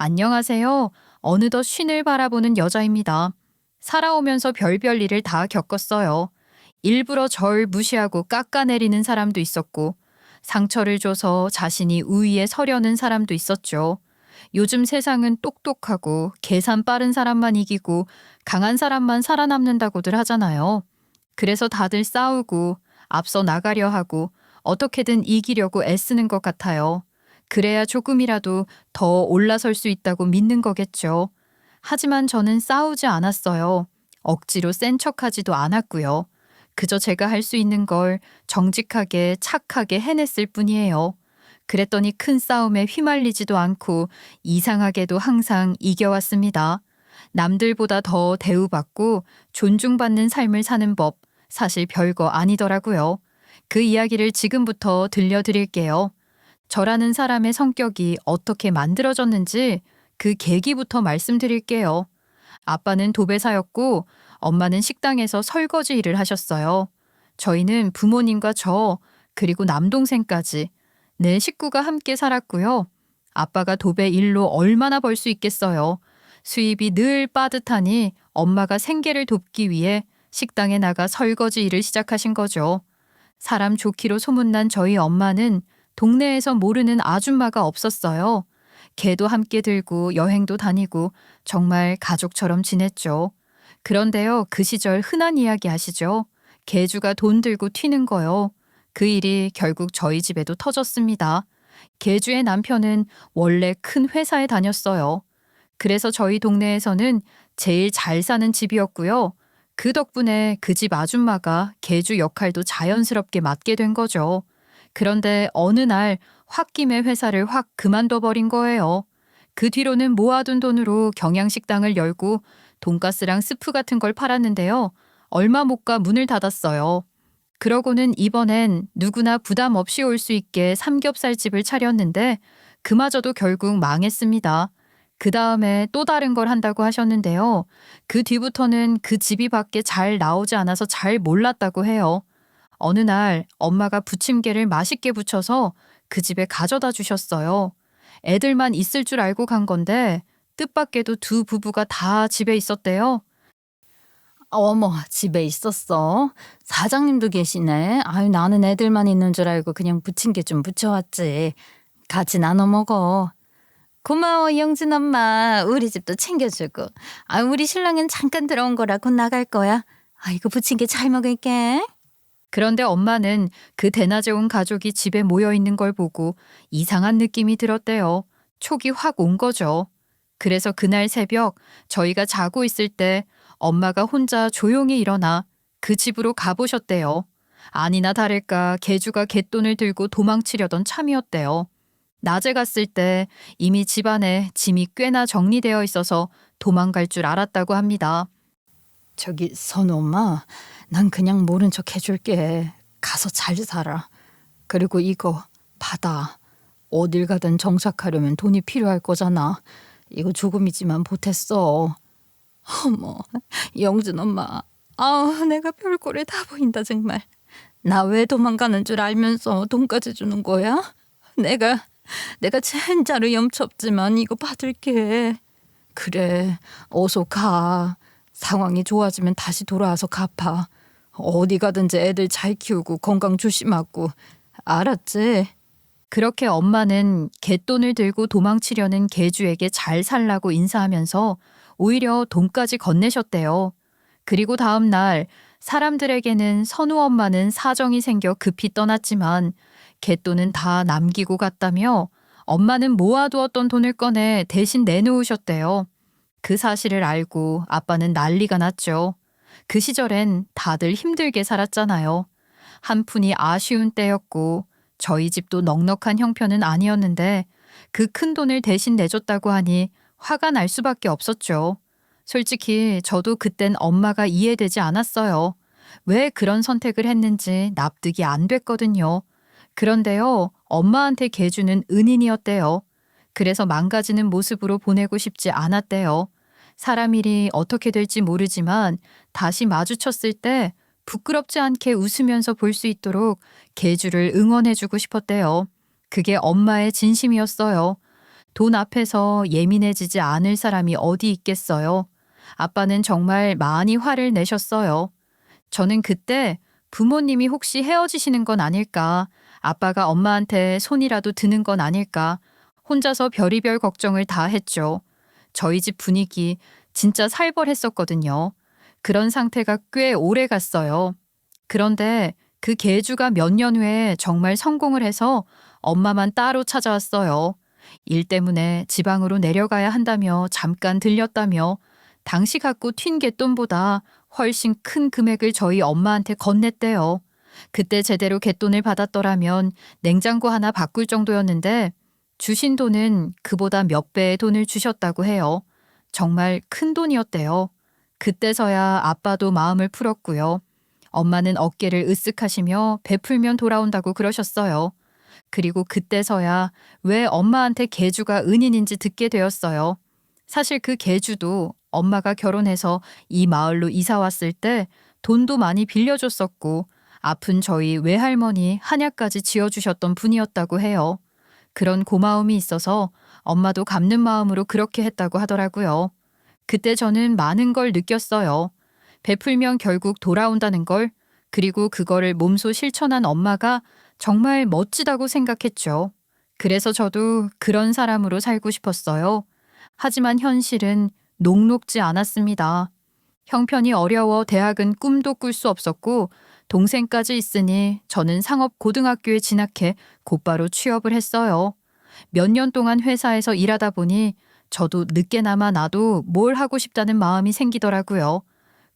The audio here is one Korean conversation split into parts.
안녕하세요. 어느덧 쉰을 바라보는 여자입니다. 살아오면서 별별 일을 다 겪었어요. 일부러 절 무시하고 깎아내리는 사람도 있었고, 상처를 줘서 자신이 우위에 서려는 사람도 있었죠. 요즘 세상은 똑똑하고 계산 빠른 사람만 이기고 강한 사람만 살아남는다고들 하잖아요. 그래서 다들 싸우고 앞서 나가려 하고 어떻게든 이기려고 애쓰는 것 같아요. 그래야 조금이라도 더 올라설 수 있다고 믿는 거겠죠. 하지만 저는 싸우지 않았어요. 억지로 센 척하지도 않았고요. 그저 제가 할 수 있는 걸 정직하게 착하게 해냈을 뿐이에요. 그랬더니 큰 싸움에 휘말리지도 않고 이상하게도 항상 이겨왔습니다. 남들보다 더 대우받고 존중받는 삶을 사는 법, 사실 별거 아니더라고요. 그 이야기를 지금부터 들려드릴게요. 저라는 사람의 성격이 어떻게 만들어졌는지 그 계기부터 말씀드릴게요. 아빠는 도배사였고 엄마는 식당에서 설거지 일을 하셨어요. 저희는 부모님과 저, 그리고 남동생까지 네 식구가 함께 살았고요. 아빠가 도배 일로 얼마나 벌 수 있겠어요. 수입이 늘 빠듯하니 엄마가 생계를 돕기 위해 식당에 나가 설거지 일을 시작하신 거죠. 사람 좋기로 소문난 저희 엄마는 동네에서 모르는 아줌마가 없었어요. 개도 함께 들고 여행도 다니고 정말 가족처럼 지냈죠. 그런데요, 그 시절 흔한 이야기 아시죠? 개주가 돈 들고 튀는 거요. 그 일이 결국 저희 집에도 터졌습니다. 개주의 남편은 원래 큰 회사에 다녔어요. 그래서 저희 동네에서는 제일 잘 사는 집이었고요. 그 덕분에 그 집 아줌마가 개주 역할도 자연스럽게 맡게 된 거죠. 그런데 어느 날 홧김에 회사를 확 그만둬 버린 거예요. 그 뒤로는 모아둔 돈으로 경양식당을 열고 돈가스랑 스프 같은 걸 팔았는데요. 얼마 못 가 문을 닫았어요. 그러고는 이번엔 누구나 부담 없이 올 수 있게 삼겹살집을 차렸는데 그마저도 결국 망했습니다. 그 다음에 또 다른 걸 한다고 하셨는데요. 그 뒤부터는 그 집이 밖에 잘 나오지 않아서 잘 몰랐다고 해요. 어느 날 엄마가 부침개를 맛있게 부쳐서 그 집에 가져다 주셨어요. 애들만 있을 줄 알고 간 건데 뜻밖에도 두 부부가 다 집에 있었대요. 어머, 집에 있었어? 사장님도 계시네. 아유, 나는 애들만 있는 줄 알고 그냥 부침개 좀 부쳐왔지. 같이 나눠 먹어. 고마워, 영진 엄마. 우리 집도 챙겨주고. 아, 우리 신랑은 잠깐 들어온 거라 곧 나갈 거야. 아이고, 부침개 잘 먹을게. 그런데 엄마는 그 대낮에 온 가족이 집에 모여 있는 걸 보고 이상한 느낌이 들었대요. 촉이 확 온 거죠. 그래서 그날 새벽 저희가 자고 있을 때 엄마가 혼자 조용히 일어나 그 집으로 가보셨대요. 아니나 다를까 개주가 갯돈을 들고 도망치려던 참이었대요. 낮에 갔을 때 이미 집안에 짐이 꽤나 정리되어 있어서 도망갈 줄 알았다고 합니다. 저기, 선우 엄마. 난 그냥 모른 척 해줄게. 가서 잘 살아. 그리고 이거 받아. 어딜 가든 정착하려면 돈이 필요할 거잖아. 이거 조금이지만 보탰어. 어머, 영준 엄마. 아우, 내가 별꼴을 다 보인다 정말. 나 왜 도망가는 줄 알면서 돈까지 주는 거야? 내가 진짜로 염치 없지만 이거 받을게. 그래, 어서 가. 상황이 좋아지면 다시 돌아와서 갚아. 어디 가든지 애들 잘 키우고 건강 조심하고. 알았지? 그렇게 엄마는 갯돈을 들고 도망치려는 개주에게 잘 살라고 인사하면서 오히려 돈까지 건네셨대요. 그리고 다음 날 사람들에게는 선우 엄마는 사정이 생겨 급히 떠났지만 갯돈은 다 남기고 갔다며 엄마는 모아두었던 돈을 꺼내 대신 내놓으셨대요. 그 사실을 알고 아빠는 난리가 났죠. 그 시절엔 다들 힘들게 살았잖아요. 한푼이 아쉬운 때였고 저희 집도 넉넉한 형편은 아니었는데 그 큰 돈을 대신 내줬다고 하니 화가 날 수밖에 없었죠. 솔직히 저도 그땐 엄마가 이해되지 않았어요. 왜 그런 선택을 했는지 납득이 안 됐거든요. 그런데요, 엄마한테 개주는 은인이었대요. 그래서 망가지는 모습으로 보내고 싶지 않았대요. 사람 일이 어떻게 될지 모르지만 다시 마주쳤을 때 부끄럽지 않게 웃으면서 볼 수 있도록 개주를 응원해주고 싶었대요. 그게 엄마의 진심이었어요. 돈 앞에서 예민해지지 않을 사람이 어디 있겠어요. 아빠는 정말 많이 화를 내셨어요. 저는 그때 부모님이 혹시 헤어지시는 건 아닐까, 아빠가 엄마한테 손이라도 드는 건 아닐까, 혼자서 별의별 걱정을 다 했죠. 저희 집 분위기 진짜 살벌했었거든요. 그런 상태가 꽤 오래 갔어요. 그런데 그 계주가 몇 년 후에 정말 성공을 해서 엄마만 따로 찾아왔어요. 일 때문에 지방으로 내려가야 한다며 잠깐 들렸다며 당시 갖고 튄 갯돈보다 훨씬 큰 금액을 저희 엄마한테 건넸대요. 그때 제대로 갯돈을 받았더라면 냉장고 하나 바꿀 정도였는데 주신 돈은 그보다 몇 배의 돈을 주셨다고 해요. 정말 큰 돈이었대요. 그때서야 아빠도 마음을 풀었고요. 엄마는 어깨를 으쓱하시며 베풀면 돌아온다고 그러셨어요. 그리고 그때서야 왜 엄마한테 계주가 은인인지 듣게 되었어요. 사실 그 계주도 엄마가 결혼해서 이 마을로 이사 왔을 때 돈도 많이 빌려줬었고 아픈 저희 외할머니 한약까지 지어주셨던 분이었다고 해요. 그런 고마움이 있어서 엄마도 갚는 마음으로 그렇게 했다고 하더라고요. 그때 저는 많은 걸 느꼈어요. 베풀면 결국 돌아온다는 걸, 그리고 그거를 몸소 실천한 엄마가 정말 멋지다고 생각했죠. 그래서 저도 그런 사람으로 살고 싶었어요. 하지만 현실은 녹록지 않았습니다. 형편이 어려워 대학은 꿈도 꿀 수 없었고 동생까지 있으니 저는 상업고등학교에 진학해 곧바로 취업을 했어요. 몇 년 동안 회사에서 일하다 보니 저도 늦게나마 나도 뭘 하고 싶다는 마음이 생기더라고요.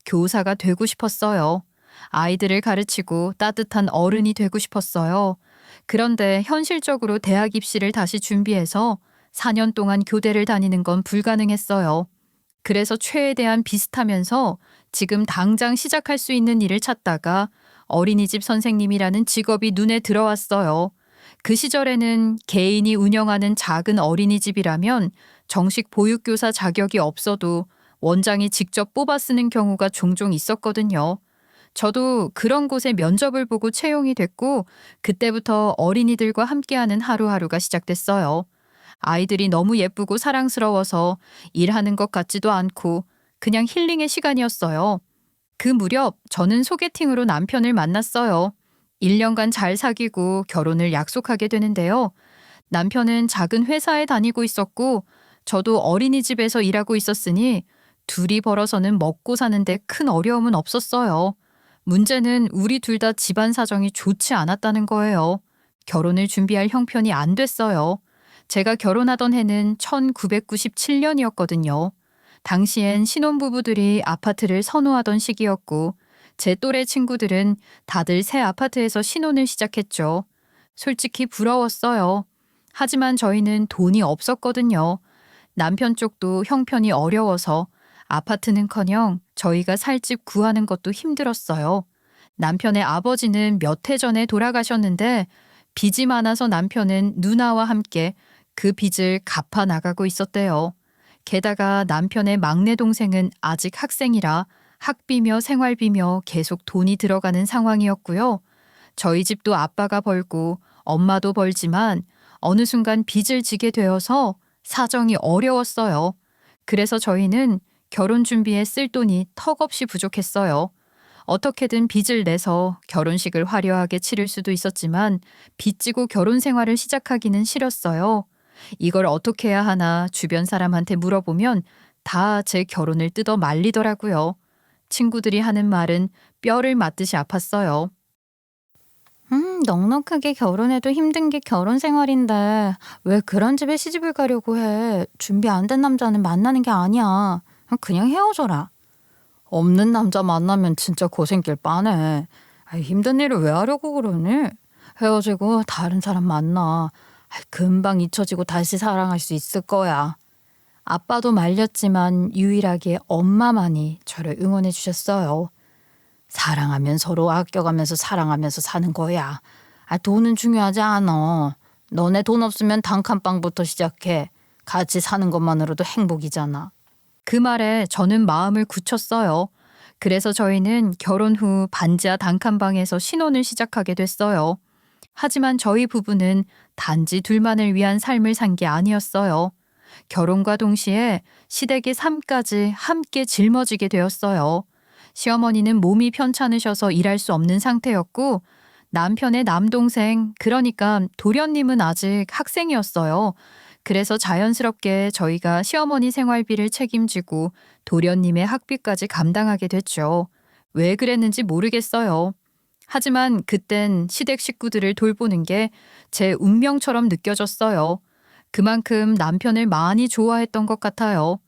교사가 되고 싶었어요. 아이들을 가르치고 따뜻한 어른이 되고 싶었어요. 그런데 현실적으로 대학 입시를 다시 준비해서 4년 동안 교대를 다니는 건 불가능했어요. 그래서 최대한 비슷하면서 지금 당장 시작할 수 있는 일을 찾다가 어린이집 선생님이라는 직업이 눈에 들어왔어요. 그 시절에는 개인이 운영하는 작은 어린이집이라면 정식 보육교사 자격이 없어도 원장이 직접 뽑아 쓰는 경우가 종종 있었거든요. 저도 그런 곳에 면접을 보고 채용이 됐고 그때부터 어린이들과 함께하는 하루하루가 시작됐어요. 아이들이 너무 예쁘고 사랑스러워서 일하는 것 같지도 않고 그냥 힐링의 시간이었어요. 그 무렵 저는 소개팅으로 남편을 만났어요. 1년간 잘 사귀고 결혼을 약속하게 되는데요. 남편은 작은 회사에 다니고 있었고 저도 어린이집에서 일하고 있었으니 둘이 벌어서는 먹고 사는데 큰 어려움은 없었어요. 문제는 우리 둘 다 집안 사정이 좋지 않았다는 거예요. 결혼을 준비할 형편이 안 됐어요. 제가 결혼하던 해는 1997년이었거든요. 당시엔 신혼부부들이 아파트를 선호하던 시기였고 제 또래 친구들은 다들 새 아파트에서 신혼을 시작했죠. 솔직히 부러웠어요. 하지만 저희는 돈이 없었거든요. 남편 쪽도 형편이 어려워서 아파트는커녕 저희가 살 집 구하는 것도 힘들었어요. 남편의 아버지는 몇 해 전에 돌아가셨는데 빚이 많아서 남편은 누나와 함께 그 빚을 갚아 나가고 있었대요. 게다가 남편의 막내 동생은 아직 학생이라 학비며 생활비며 계속 돈이 들어가는 상황이었고요. 저희 집도 아빠가 벌고 엄마도 벌지만 어느 순간 빚을 지게 되어서 사정이 어려웠어요. 그래서 저희는 결혼 준비에 쓸 돈이 턱없이 부족했어요. 어떻게든 빚을 내서 결혼식을 화려하게 치를 수도 있었지만 빚지고 결혼 생활을 시작하기는 싫었어요. 이걸 어떻게 해야 하나 주변 사람한테 물어보면 다 제 결혼을 뜯어 말리더라고요. 친구들이 하는 말은 뼈를 맞듯이 아팠어요. 넉넉하게 결혼해도 힘든 게 결혼 생활인데 왜 그런 집에 시집을 가려고 해? 준비 안 된 남자는 만나는 게 아니야. 그냥 헤어져라. 없는 남자 만나면 진짜 고생길 빠네. 힘든 일을 왜 하려고 그러니? 헤어지고 다른 사람 만나. 금방 잊혀지고 다시 사랑할 수 있을 거야. 아빠도 말렸지만 유일하게 엄마만이 저를 응원해 주셨어요. 사랑하면 서로 아껴가면서 사랑하면서 사는 거야. 돈은 중요하지 않아. 너네 돈 없으면 단칸방부터 시작해. 같이 사는 것만으로도 행복이잖아. 그 말에 저는 마음을 굳혔어요. 그래서 저희는 결혼 후 반지하 단칸방에서 신혼을 시작하게 됐어요. 하지만 저희 부부는 단지 둘만을 위한 삶을 산 게 아니었어요. 결혼과 동시에 시댁의 삶까지 함께 짊어지게 되었어요. 시어머니는 몸이 편찮으셔서 일할 수 없는 상태였고 남편의 남동생, 그러니까 도련님은 아직 학생이었어요. 그래서 자연스럽게 저희가 시어머니 생활비를 책임지고 도련님의 학비까지 감당하게 됐죠. 왜 그랬는지 모르겠어요. 하지만 그땐 시댁 식구들을 돌보는 게 제 운명처럼 느껴졌어요. 그만큼 남편을 많이 좋아했던 것 같아요.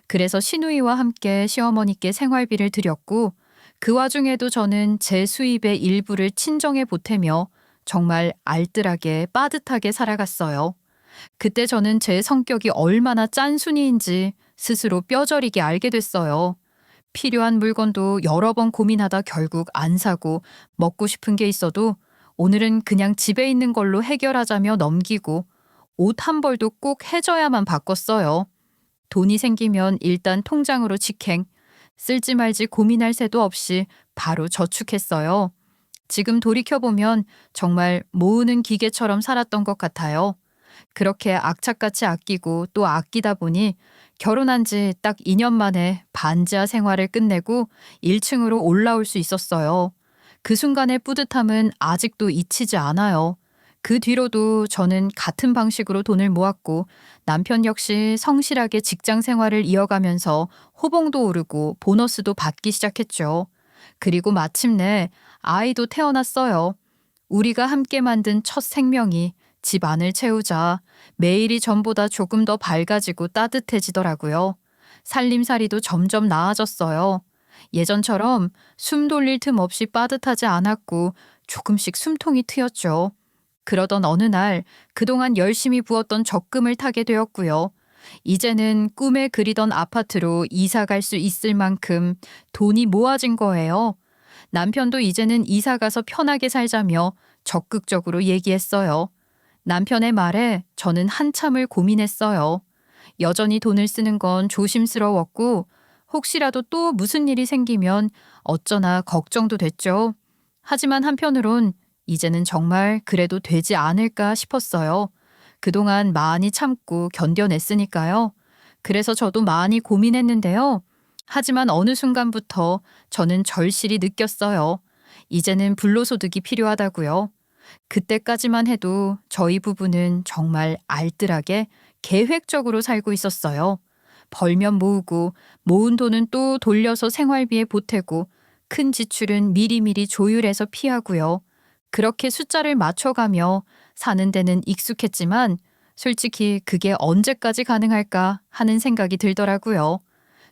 그래서 시누이와 함께 시어머니께 생활비를 드렸고 그 와중에도 저는 제 수입의 일부를 친정에 보태며 정말 알뜰하게 빠듯하게 살아갔어요. 그때 저는 제 성격이 얼마나 짠순이인지 스스로 뼈저리게 알게 됐어요. 필요한 물건도 여러 번 고민하다 결국 안 사고 먹고 싶은 게 있어도 오늘은 그냥 집에 있는 걸로 해결하자며 넘기고 옷 한 벌도 꼭 해줘야만 바꿨어요. 돈이 생기면 일단 통장으로 직행, 쓸지 말지 고민할 새도 없이 바로 저축했어요. 지금 돌이켜보면 정말 모으는 기계처럼 살았던 것 같아요. 그렇게 악착같이 아끼고 또 아끼다 보니 결혼한 지 딱 2년 만에 반지하 생활을 끝내고 1층으로 올라올 수 있었어요. 그 순간의 뿌듯함은 아직도 잊히지 않아요. 그 뒤로도 저는 같은 방식으로 돈을 모았고 남편 역시 성실하게 직장 생활을 이어가면서 호봉도 오르고 보너스도 받기 시작했죠. 그리고 마침내 아이도 태어났어요. 우리가 함께 만든 첫 생명이 집 안을 채우자 매일이 전보다 조금 더 밝아지고 따뜻해지더라고요. 살림살이도 점점 나아졌어요. 예전처럼 숨 돌릴 틈 없이 빠듯하지 않았고 조금씩 숨통이 트였죠. 그러던 어느 날 그동안 열심히 부었던 적금을 타게 되었고요. 이제는 꿈에 그리던 아파트로 이사 갈 수 있을 만큼 돈이 모아진 거예요. 남편도 이제는 이사 가서 편하게 살자며 적극적으로 얘기했어요. 남편의 말에 저는 한참을 고민했어요. 여전히 돈을 쓰는 건 조심스러웠고 혹시라도 또 무슨 일이 생기면 어쩌나 걱정도 됐죠. 하지만 한편으론 이제는 정말 그래도 되지 않을까 싶었어요. 그동안 많이 참고 견뎌냈으니까요. 그래서 저도 많이 고민했는데요. 하지만 어느 순간부터 저는 절실히 느꼈어요. 이제는 불로소득이 필요하다고요. 그때까지만 해도 저희 부부는 정말 알뜰하게 계획적으로 살고 있었어요. 벌면 모으고 모은 돈은 또 돌려서 생활비에 보태고 큰 지출은 미리미리 조율해서 피하고요. 그렇게 숫자를 맞춰가며 사는 데는 익숙했지만 솔직히 그게 언제까지 가능할까 하는 생각이 들더라고요.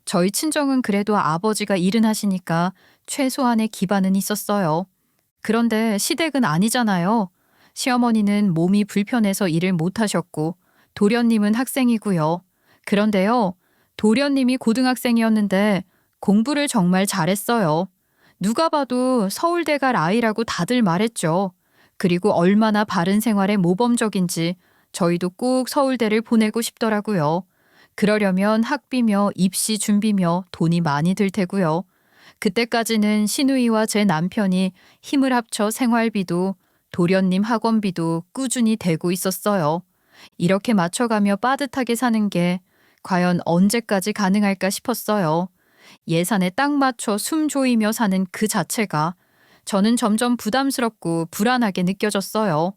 저희 친정은 그래도 아버지가 일은 하시니까 최소한의 기반은 있었어요. 그런데 시댁은 아니잖아요. 시어머니는 몸이 불편해서 일을 못 하셨고 도련님은 학생이고요. 그런데요, 도련님이 고등학생이었는데 공부를 정말 잘했어요. 누가 봐도 서울대 갈 아이라고 다들 말했죠. 그리고 얼마나 바른 생활에 모범적인지 저희도 꼭 서울대를 보내고 싶더라고요. 그러려면 학비며 입시 준비며 돈이 많이 들 테고요. 그때까지는 시누이와 제 남편이 힘을 합쳐 생활비도 도련님 학원비도 꾸준히 대고 있었어요. 이렇게 맞춰가며 빠듯하게 사는 게 과연 언제까지 가능할까 싶었어요. 예산에 딱 맞춰 숨 조이며 사는 그 자체가 저는 점점 부담스럽고 불안하게 느껴졌어요.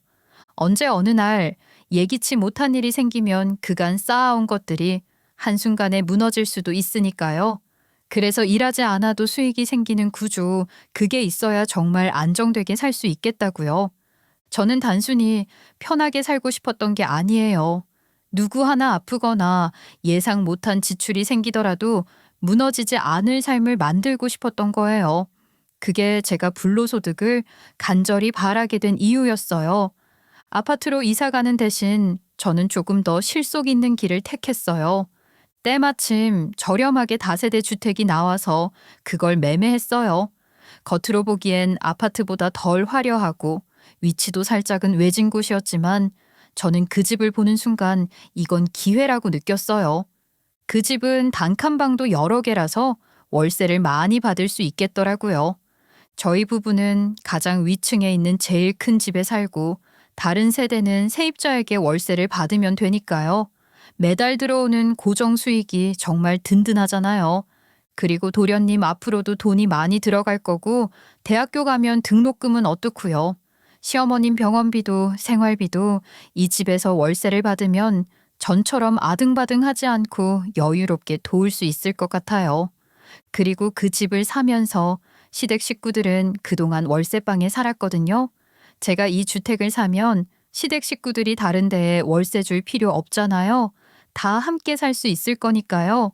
언제 어느 날 예기치 못한 일이 생기면 그간 쌓아온 것들이 한순간에 무너질 수도 있으니까요. 그래서 일하지 않아도 수익이 생기는 구조, 그게 있어야 정말 안정되게 살 수 있겠다고요. 저는 단순히 편하게 살고 싶었던 게 아니에요. 누구 하나 아프거나 예상 못한 지출이 생기더라도 무너지지 않을 삶을 만들고 싶었던 거예요. 그게 제가 불로소득을 간절히 바라게 된 이유였어요. 아파트로 이사 가는 대신 저는 조금 더 실속 있는 길을 택했어요. 때마침 저렴하게 다세대 주택이 나와서 그걸 매매했어요. 겉으로 보기엔 아파트보다 덜 화려하고 위치도 살짝은 외진 곳이었지만 저는 그 집을 보는 순간 이건 기회라고 느꼈어요. 그 집은 단칸방도 여러 개라서 월세를 많이 받을 수 있겠더라고요. 저희 부부는 가장 위층에 있는 제일 큰 집에 살고 다른 세대는 세입자에게 월세를 받으면 되니까요. 매달 들어오는 고정 수익이 정말 든든하잖아요. 그리고 도련님 앞으로도 돈이 많이 들어갈 거고 대학교 가면 등록금은 어떻고요. 시어머님 병원비도 생활비도 이 집에서 월세를 받으면 전처럼 아등바등하지 않고 여유롭게 도울 수 있을 것 같아요. 그리고 그 집을 사면서 시댁 식구들은 그동안 월세방에 살았거든요. 제가 이 주택을 사면 시댁 식구들이 다른 데에 월세 줄 필요 없잖아요. 다 함께 살 수 있을 거니까요.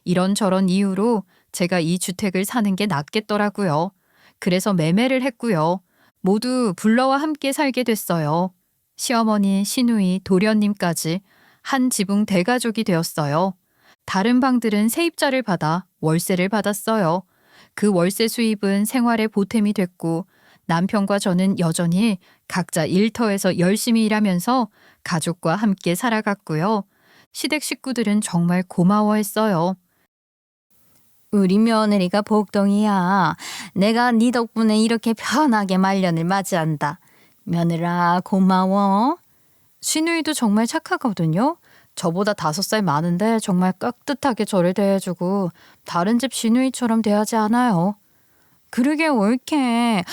이런저런 이유로 제가 이 주택을 사는 게 낫겠더라고요. 그래서 매매를 했고요. 모두 불러와 함께 살게 됐어요. 시어머니, 시누이, 도련님까지 한 지붕 대가족이 되었어요. 다른 방들은 세입자를 받아 월세를 받았어요. 그 월세 수입은 생활에 보탬이 됐고 남편과 저는 여전히 각자 일터에서 열심히 일하면서 가족과 함께 살아갔고요. 시댁 식구들은 정말 고마워했어요. 우리 며느리가 복덩이야. 내가 네 덕분에 이렇게 편하게 말년을 맞이한다. 며느라 고마워. 시누이도 정말 착하거든요. 저보다 5살 많은데 정말 깍듯하게 저를 대해주고 다른 집 시누이처럼 대하지 않아요. 그러게 옳게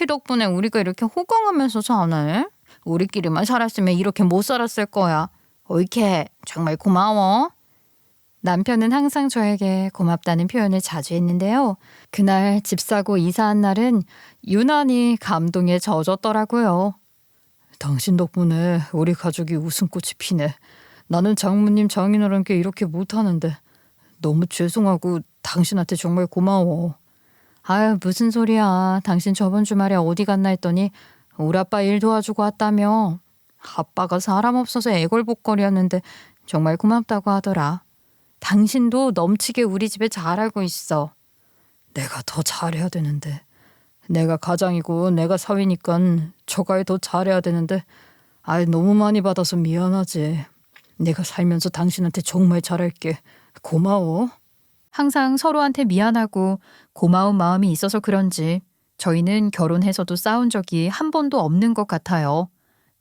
덕분에 우리가 이렇게 호강하면서 사네. 우리끼리만 살았으면 이렇게 못 살았을 거야. 옳게 정말 고마워. 남편은 항상 저에게 고맙다는 표현을 자주 했는데요. 그날 집 사고 이사한 날은 유난히 감동에 젖었더라고요. 당신 덕분에 우리 가족이 웃음꽃이 피네. 나는 장모님 장인어른께 이렇게 못하는데 너무 죄송하고 당신한테 정말 고마워. 아유 무슨 소리야. 당신 저번 주말에 어디 갔나 했더니 우리 아빠 일 도와주고 왔다며. 아빠가 사람 없어서 애걸복걸이었는데 정말 고맙다고 하더라. 당신도 넘치게 우리 집에 잘하고 있어. 내가 더 잘해야 되는데. 내가 가장이고 내가 사위니까 저가에 더 잘해야 되는데 너무 많이 받아서 미안하지. 내가 살면서 당신한테 정말 잘할게. 고마워. 항상 서로한테 미안하고 고마운 마음이 있어서 그런지 저희는 결혼해서도 싸운 적이 한 번도 없는 것 같아요.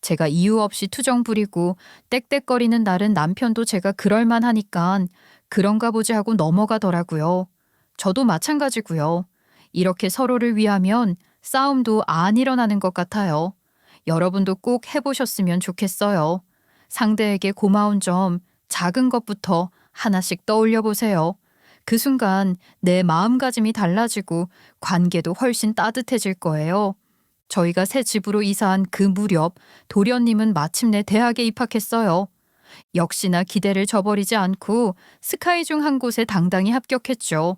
제가 이유 없이 투정 부리고 떽떽거리는 날은 남편도 제가 그럴만하니까 그런가 보지 하고 넘어가더라고요. 저도 마찬가지고요. 이렇게 서로를 위하면 싸움도 안 일어나는 것 같아요. 여러분도 꼭 해보셨으면 좋겠어요. 상대에게 고마운 점, 작은 것부터 하나씩 떠올려 보세요. 그 순간 내 마음가짐이 달라지고 관계도 훨씬 따뜻해질 거예요. 저희가 새 집으로 이사한 그 무렵 도련님은 마침내 대학에 입학했어요. 역시나 기대를 저버리지 않고 스카이 중 한 곳에 당당히 합격했죠.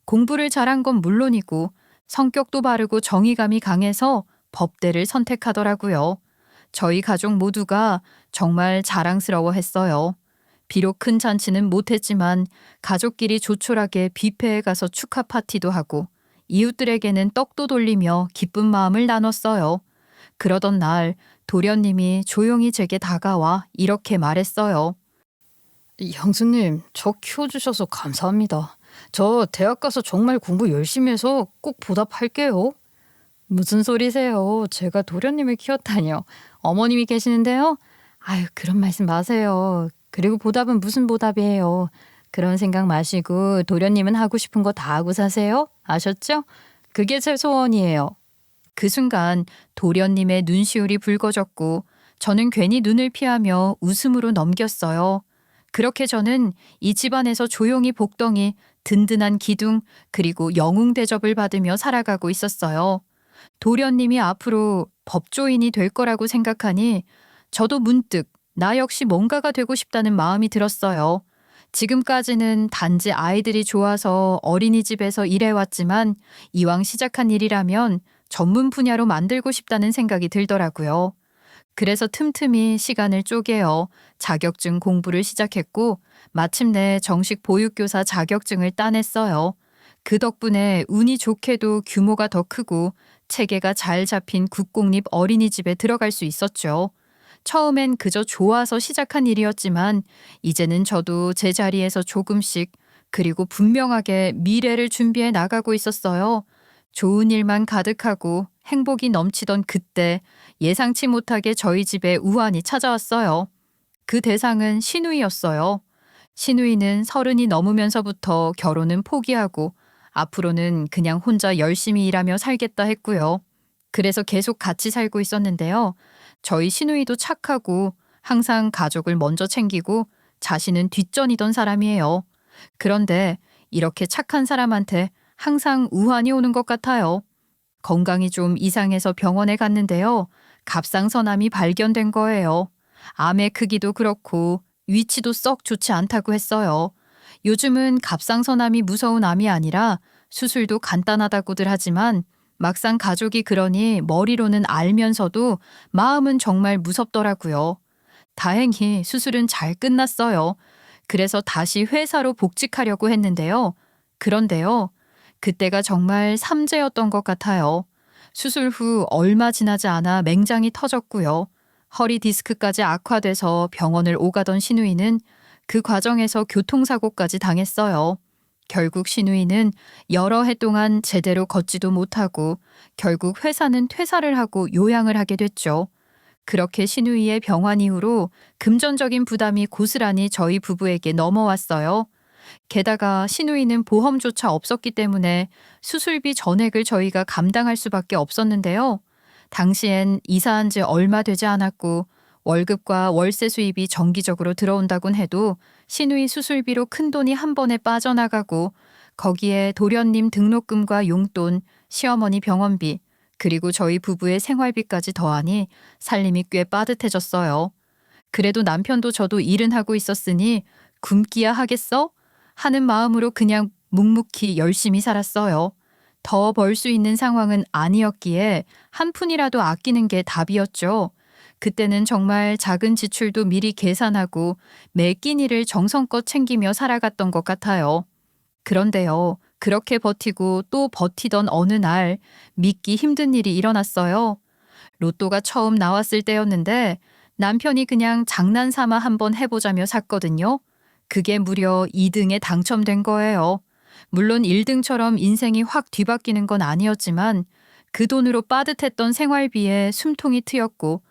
공부를 잘한 건 물론이고 성격도 바르고 정의감이 강해서 법대를 선택하더라고요. 저희 가족 모두가 정말 자랑스러워했어요. 비록 큰 잔치는 못했지만 가족끼리 조촐하게 뷔페에 가서 축하 파티도 하고 이웃들에게는 떡도 돌리며 기쁜 마음을 나눴어요. 그러던 날 도련님이 조용히 제게 다가와 이렇게 말했어요. 형수님, 저 키워주셔서 감사합니다. 저 대학 가서 정말 공부 열심히 해서 꼭 보답할게요. 무슨 소리세요? 제가 도련님을 키웠다뇨. 어머님이 계시는데요. 아유, 그런 말씀 마세요. 그리고 보답은 무슨 보답이에요. 그런 생각 마시고 도련님은 하고 싶은 거 다 하고 사세요. 아셨죠? 그게 제 소원이에요. 그 순간 도련님의 눈시울이 붉어졌고 저는 괜히 눈을 피하며 웃음으로 넘겼어요. 그렇게 저는 이 집안에서 조용히 복덩이, 든든한 기둥, 그리고 영웅 대접을 받으며 살아가고 있었어요. 도련님이 앞으로 법조인이 될 거라고 생각하니 저도 문득 나 역시 뭔가가 되고 싶다는 마음이 들었어요. 지금까지는 단지 아이들이 좋아서 어린이집에서 일해왔지만 이왕 시작한 일이라면 전문 분야로 만들고 싶다는 생각이 들더라고요. 그래서 틈틈이 시간을 쪼개어 자격증 공부를 시작했고 마침내 정식 보육교사 자격증을 따냈어요. 그 덕분에 운이 좋게도 규모가 더 크고 체계가 잘 잡힌 국공립 어린이집에 들어갈 수 있었죠. 처음엔 그저 좋아서 시작한 일이었지만 이제는 저도 제 자리에서 조금씩 그리고 분명하게 미래를 준비해 나가고 있었어요. 좋은 일만 가득하고 행복이 넘치던 그때 예상치 못하게 저희 집에 우환이 찾아왔어요. 그 대상은 시누이였어요. 시누이는 30이 넘으면서부터 결혼은 포기하고 앞으로는 그냥 혼자 열심히 일하며 살겠다 했고요. 그래서 계속 같이 살고 있었는데요. 저희 시누이도 착하고 항상 가족을 먼저 챙기고 자신은 뒷전이던 사람이에요. 그런데 이렇게 착한 사람한테 항상 우환이 오는 것 같아요. 건강이 좀 이상해서 병원에 갔는데요. 갑상선암이 발견된 거예요. 암의 크기도 그렇고 위치도 썩 좋지 않다고 했어요. 요즘은 갑상선암이 무서운 암이 아니라 수술도 간단하다고들 하지만 막상 가족이 그러니 머리로는 알면서도 마음은 정말 무섭더라고요. 다행히 수술은 잘 끝났어요. 그래서 다시 회사로 복직하려고 했는데요. 그런데요. 그때가 정말 삼재였던 것 같아요. 수술 후 얼마 지나지 않아 맹장이 터졌고요. 허리 디스크까지 악화돼서 병원을 오가던 시누이는 그 과정에서 교통사고까지 당했어요. 결국 시누이는 여러 해 동안 제대로 걷지도 못하고 결국 회사는 퇴사를 하고 요양을 하게 됐죠. 그렇게 시누이의 병환 이후로 금전적인 부담이 고스란히 저희 부부에게 넘어왔어요. 게다가 시누이는 보험조차 없었기 때문에 수술비 전액을 저희가 감당할 수밖에 없었는데요. 당시엔 이사한 지 얼마 되지 않았고 월급과 월세 수입이 정기적으로 들어온다곤 해도 시누이 수술비로 큰돈이 한 번에 빠져나가고 거기에 도련님 등록금과 용돈, 시어머니 병원비, 그리고 저희 부부의 생활비까지 더하니 살림이 꽤 빠듯해졌어요. 그래도 남편도 저도 일은 하고 있었으니 굶기야 하겠어? 하는 마음으로 그냥 묵묵히 열심히 살았어요. 더 벌 수 있는 상황은 아니었기에 한 푼이라도 아끼는 게 답이었죠. 그때는 정말 작은 지출도 미리 계산하고 매 끼니를 정성껏 챙기며 살아갔던 것 같아요. 그런데요, 그렇게 버티고 또 버티던 어느 날 믿기 힘든 일이 일어났어요. 로또가 처음 나왔을 때였는데 남편이 그냥 장난삼아 한번 해보자며 샀거든요. 그게 무려 2등에 당첨된 거예요. 물론 1등처럼 인생이 확 뒤바뀌는 건 아니었지만 그 돈으로 빠듯했던 생활비에 숨통이 트였고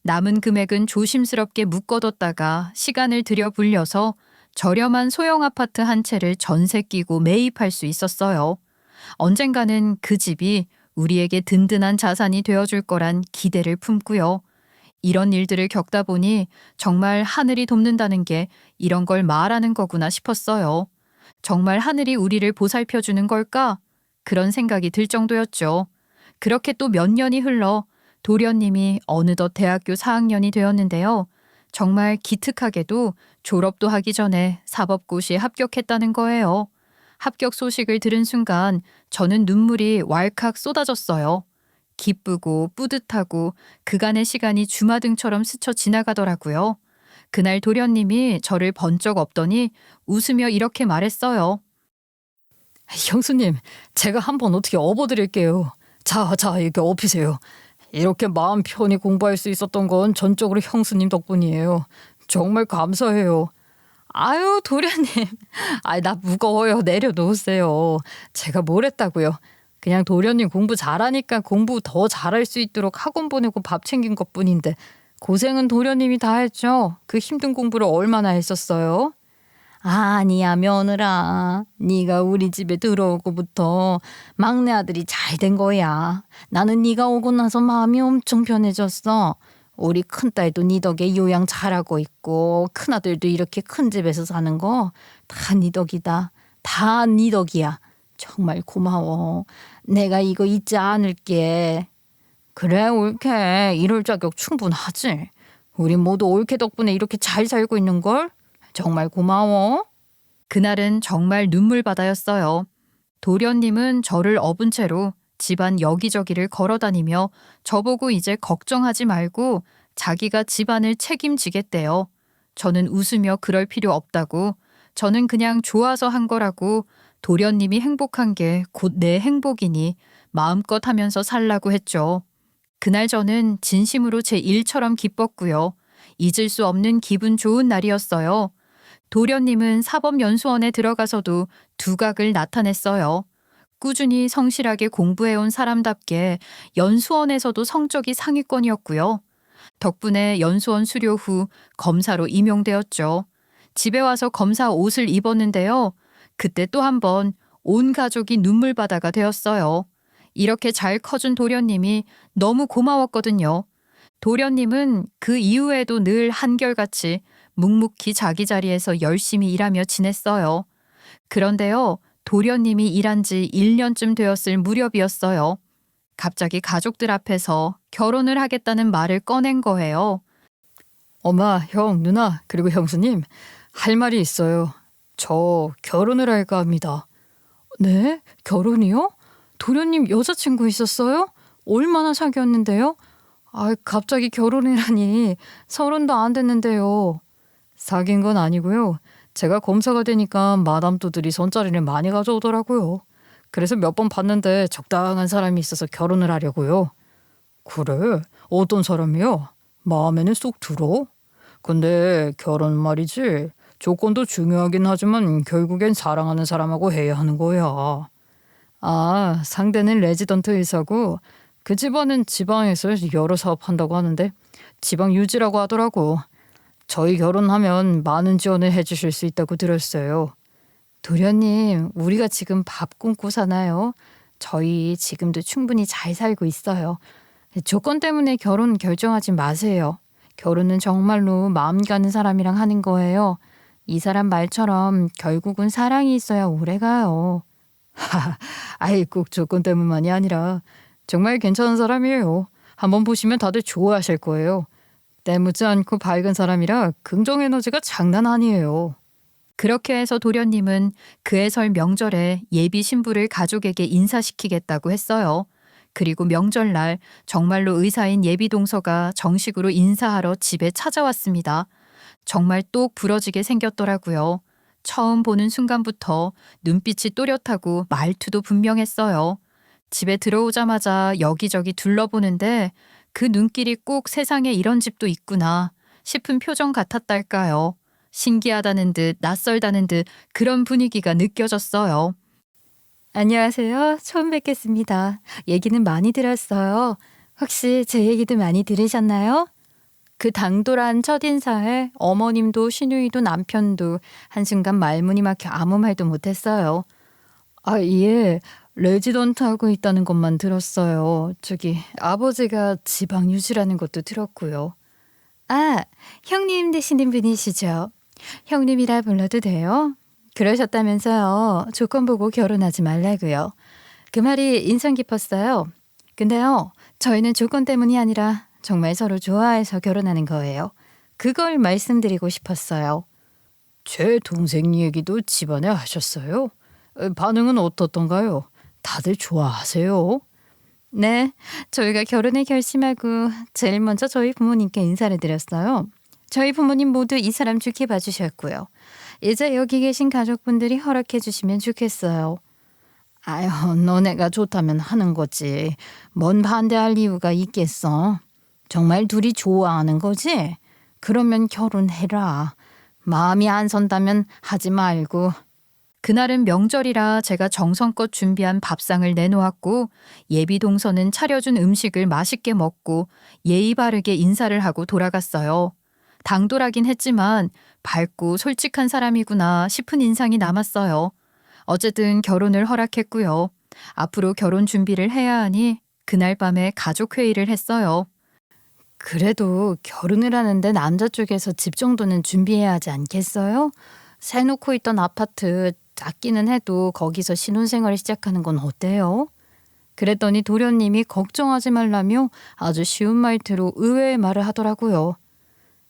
남은 금액은 조심스럽게 묶어뒀다가 시간을 들여 불려서 저렴한 소형 아파트 한 채를 전세 끼고 매입할 수 있었어요. 언젠가는 그 집이 우리에게 든든한 자산이 되어줄 거란 기대를 품고요. 이런 일들을 겪다 보니 정말 하늘이 돕는다는 게 이런 걸 말하는 거구나 싶었어요. 정말 하늘이 우리를 보살펴주는 걸까? 그런 생각이 들 정도였죠. 그렇게 또 몇 년이 흘러 도련님이 어느덧 대학교 4학년이 되었는데요. 정말 기특하게도 졸업도 하기 전에 사법고시에 합격했다는 거예요. 합격 소식을 들은 순간 저는 눈물이 왈칵 쏟아졌어요. 기쁘고 뿌듯하고 그간의 시간이 주마등처럼 스쳐 지나가더라고요. 그날 도련님이 저를 번쩍 업더니 웃으며 이렇게 말했어요. 형수님, 제가 한번 어떻게 업어드릴게요. 자, 이렇게 업히세요. 이렇게 마음 편히 공부할 수 있었던 건 전적으로 형수님 덕분이에요. 정말 감사해요. 아유, 도련님. 나 무거워요. 내려놓으세요. 제가 뭘 했다고요. 그냥 도련님 공부 잘하니까 공부 더 잘할 수 있도록 학원 보내고 밥 챙긴 것뿐인데 고생은 도련님이 다 했죠. 그 힘든 공부를 얼마나 했었어요? 아니야, 며느라. 네가 우리 집에 들어오고부터 막내 아들이 잘 된 거야. 나는 네가 오고 나서 마음이 엄청 편해졌어. 우리 큰딸도 네 덕에 요양 잘하고 있고 큰아들도 이렇게 큰 집에서 사는 거 다 네 덕이다. 다 네 덕이야. 정말 고마워. 내가 이거 잊지 않을게. 그래, 옳게. 이럴 자격 충분하지. 우리 모두 옳게 덕분에 이렇게 잘 살고 있는걸? 정말 고마워. 그날은 정말 눈물바다였어요. 도련님은 저를 업은 채로 집안 여기저기를 걸어다니며 저보고 이제 걱정하지 말고 자기가 집안을 책임지겠대요. 저는 웃으며 그럴 필요 없다고, 저는 그냥 좋아서 한 거라고, 도련님이 행복한 게 곧 내 행복이니 마음껏 하면서 살라고 했죠. 그날 저는 진심으로 제 일처럼 기뻤고요. 잊을 수 없는 기분 좋은 날이었어요. 도련님은 사법연수원에 들어가서도 두각을 나타냈어요. 꾸준히 성실하게 공부해온 사람답게 연수원에서도 성적이 상위권이었고요. 덕분에 연수원 수료 후 검사로 임용되었죠. 집에 와서 검사 옷을 입었는데요. 그때 또 한 번 온 가족이 눈물바다가 되었어요. 이렇게 잘 커준 도련님이 너무 고마웠거든요. 도련님은 그 이후에도 늘 한결같이 묵묵히 자기 자리에서 열심히 일하며 지냈어요. 그런데요, 도련님이 일한 지 1년쯤 되었을 무렵이었어요. 갑자기 가족들 앞에서 결혼을 하겠다는 말을 꺼낸 거예요. 엄마, 형, 누나, 그리고 형수님, 할 말이 있어요. 저 결혼을 할까 합니다. 네? 결혼이요? 도련님 여자친구 있었어요? 얼마나 사귀었는데요? 갑자기 결혼이라니 30도 안 됐는데요. 사귄 건 아니고요. 제가 검사가 되니까 마담또들이 손자리를 많이 가져오더라고요. 그래서 몇 번 봤는데 적당한 사람이 있어서 결혼을 하려고요. 그래? 어떤 사람이요? 마음에는 쏙 들어? 근데 결혼 말이지. 조건도 중요하긴 하지만 결국엔 사랑하는 사람하고 해야 하는 거야. 상대는 레지던트 의사고 그 집안은 지방에서 여러 사업한다고 하는데 지방 유지라고 하더라고. 저희 결혼하면 많은 지원을 해주실 수 있다고 들었어요. 도련님, 우리가 지금 밥 굶고 사나요? 저희 지금도 충분히 잘 살고 있어요. 조건 때문에 결혼 결정하지 마세요. 결혼은 정말로 마음 가는 사람이랑 하는 거예요. 이 사람 말처럼 결국은 사랑이 있어야 오래가요. 꼭 조건 때문만이 아니라 정말 괜찮은 사람이에요. 한번 보시면 다들 좋아하실 거예요. 때묻지 않고 밝은 사람이라 긍정 에너지가 장난 아니에요. 그렇게 해서 도련님은 그해 설 명절에 예비 신부를 가족에게 인사시키겠다고 했어요. 그리고 명절날 정말로 의사인 예비 동서가 정식으로 인사하러 집에 찾아왔습니다. 정말 똑 부러지게 생겼더라고요. 처음 보는 순간부터 눈빛이 또렷하고 말투도 분명했어요. 집에 들어오자마자 여기저기 둘러보는데 그 눈길이 꼭 세상에 이런 집도 있구나 싶은 표정 같았달까요. 신기하다는 듯 낯설다는 듯 그런 분위기가 느껴졌어요. 안녕하세요. 처음 뵙겠습니다. 얘기는 많이 들었어요. 혹시 제 얘기도 많이 들으셨나요? 그 당돌한 첫인사에 어머님도 시누이도 남편도 한순간 말문이 막혀 아무 말도 못했어요. 예. 레지던트 하고 있다는 것만 들었어요. 아버지가 지방 유지라는 것도 들었고요. 형님 되시는 분이시죠? 형님이라 불러도 돼요? 그러셨다면서요. 조건 보고 결혼하지 말라고요. 그 말이 인상 깊었어요. 근데요, 저희는 조건 때문이 아니라 정말 서로 좋아해서 결혼하는 거예요. 그걸 말씀드리고 싶었어요. 제 동생 얘기도 집안에 하셨어요? 반응은 어떻던가요? 다들 좋아하세요? 네, 저희가 결혼을 결심하고 제일 먼저 저희 부모님께 인사를 드렸어요. 저희 부모님 모두 이 사람 좋게 봐주셨고요. 이제 여기 계신 가족분들이 허락해 주시면 좋겠어요. 너네가 좋다면 하는 거지. 뭔 반대할 이유가 있겠어? 정말 둘이 좋아하는 거지? 그러면 결혼해라. 마음이 안 선다면 하지 말고. 그날은 명절이라 제가 정성껏 준비한 밥상을 내놓았고 예비 동서는 차려준 음식을 맛있게 먹고 예의 바르게 인사를 하고 돌아갔어요. 당돌하긴 했지만 밝고 솔직한 사람이구나 싶은 인상이 남았어요. 어쨌든 결혼을 허락했고요. 앞으로 결혼 준비를 해야 하니 그날 밤에 가족 회의를 했어요. 그래도 결혼을 하는데 남자 쪽에서 집 정도는 준비해야 하지 않겠어요? 새 놓고 있던 아파트 작기는 해도 거기서 신혼생활을 시작하는 건 어때요? 그랬더니 도련님이 걱정하지 말라며 아주 쉬운 말투로 의외의 말을 하더라고요.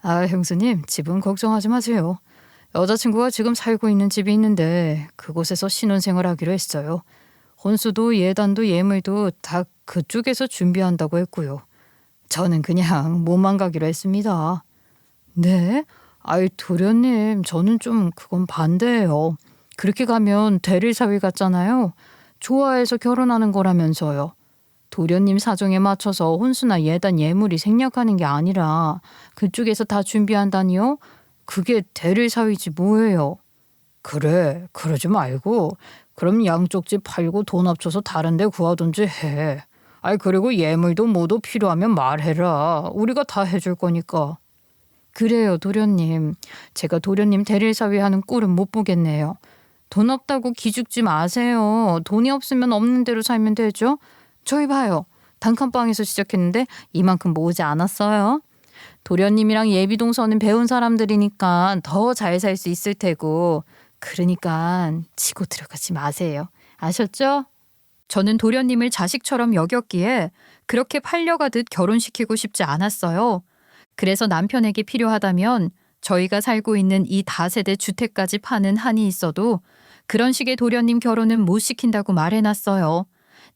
형수님, 집은 걱정하지 마세요. 여자친구가 지금 살고 있는 집이 있는데 그곳에서 신혼생활 하기로 했어요. 혼수도 예단도 예물도 다 그쪽에서 준비한다고 했고요. 저는 그냥 몸만 가기로 했습니다. 네? 도련님, 저는 좀 그건 반대예요. 그렇게 가면 대릴 사위 같잖아요. 좋아해서 결혼하는 거라면서요. 도련님 사정에 맞춰서 혼수나 예단 예물이 생략하는 게 아니라 그쪽에서 다 준비한다니요? 그게 대릴 사위지 뭐예요. 그래, 그러지 말고 그럼 양쪽 집 팔고 돈 합쳐서 다른 데 구하든지 해. 아이, 그리고 예물도 뭐도 필요하면 말해라. 우리가 다 해줄 거니까. 그래요, 도련님. 제가 도련님 대릴사위 하는 꼴은 못 보겠네요. 돈 없다고 기죽지 마세요. 돈이 없으면 없는 대로 살면 되죠. 저희 봐요. 단칸방에서 시작했는데 이만큼 모으지 않았어요. 도련님이랑 예비동서는 배운 사람들이니까 더 잘 살 수 있을 테고, 그러니까 치고 들어가지 마세요. 아셨죠? 저는 도련님을 자식처럼 여겼기에 그렇게 팔려가듯 결혼시키고 싶지 않았어요. 그래서 남편에게 필요하다면 저희가 살고 있는 이 다세대 주택까지 파는 한이 있어도 그런 식의 도련님 결혼은 못 시킨다고 말해놨어요.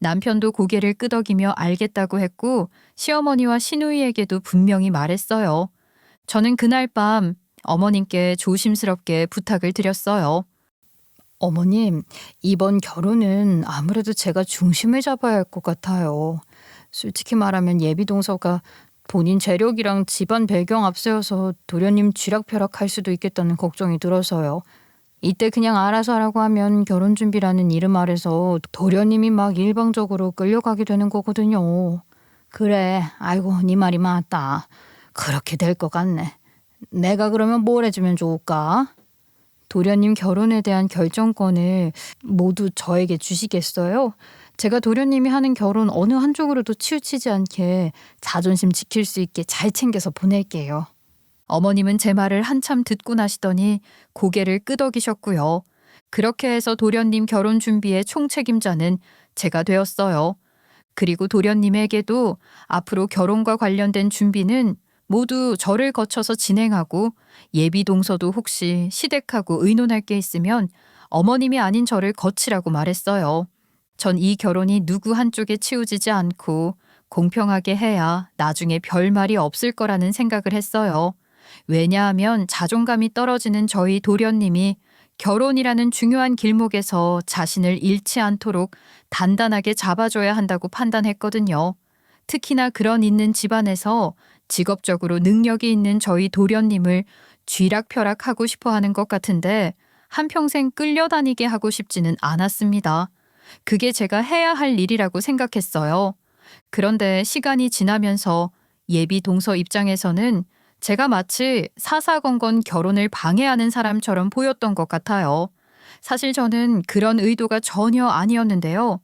남편도 고개를 끄덕이며 알겠다고 했고 시어머니와 시누이에게도 분명히 말했어요. 저는 그날 밤 어머님께 조심스럽게 부탁을 드렸어요. 어머님, 이번 결혼은 아무래도 제가 중심을 잡아야 할 것 같아요. 솔직히 말하면 예비동서가 본인 재력이랑 집안 배경 앞세워서 도련님 쥐락펴락할 수도 있겠다는 걱정이 들어서요. 이때 그냥 알아서 하라고 하면 결혼 준비라는 이름 아래서 도련님이 막 일방적으로 끌려가게 되는 거거든요. 그래, 아이고, 네 말이 맞다. 그렇게 될 것 같네. 내가 그러면 뭘 해주면 좋을까? 도련님 결혼에 대한 결정권을 모두 저에게 주시겠어요? 제가 도련님이 하는 결혼 어느 한쪽으로도 치우치지 않게 자존심 지킬 수 있게 잘 챙겨서 보낼게요. 어머님은 제 말을 한참 듣고 나시더니 고개를 끄덕이셨고요. 그렇게 해서 도련님 결혼 준비의 총책임자는 제가 되었어요. 그리고 도련님에게도 앞으로 결혼과 관련된 준비는 모두 저를 거쳐서 진행하고 예비 동서도 혹시 시댁하고 의논할 게 있으면 어머님이 아닌 저를 거치라고 말했어요. 전 이 결혼이 누구 한쪽에 치우치지 않고 공평하게 해야 나중에 별 말이 없을 거라는 생각을 했어요. 왜냐하면 자존감이 떨어지는 저희 도련님이 결혼이라는 중요한 길목에서 자신을 잃지 않도록 단단하게 잡아줘야 한다고 판단했거든요. 특히나 그런 있는 집안에서 직업적으로 능력이 있는 저희 도련님을 쥐락펴락하고 싶어 하는 것 같은데 한평생 끌려다니게 하고 싶지는 않았습니다. 그게 제가 해야 할 일이라고 생각했어요. 그런데 시간이 지나면서 예비 동서 입장에서는 제가 마치 사사건건 결혼을 방해하는 사람처럼 보였던 것 같아요. 사실 저는 그런 의도가 전혀 아니었는데요.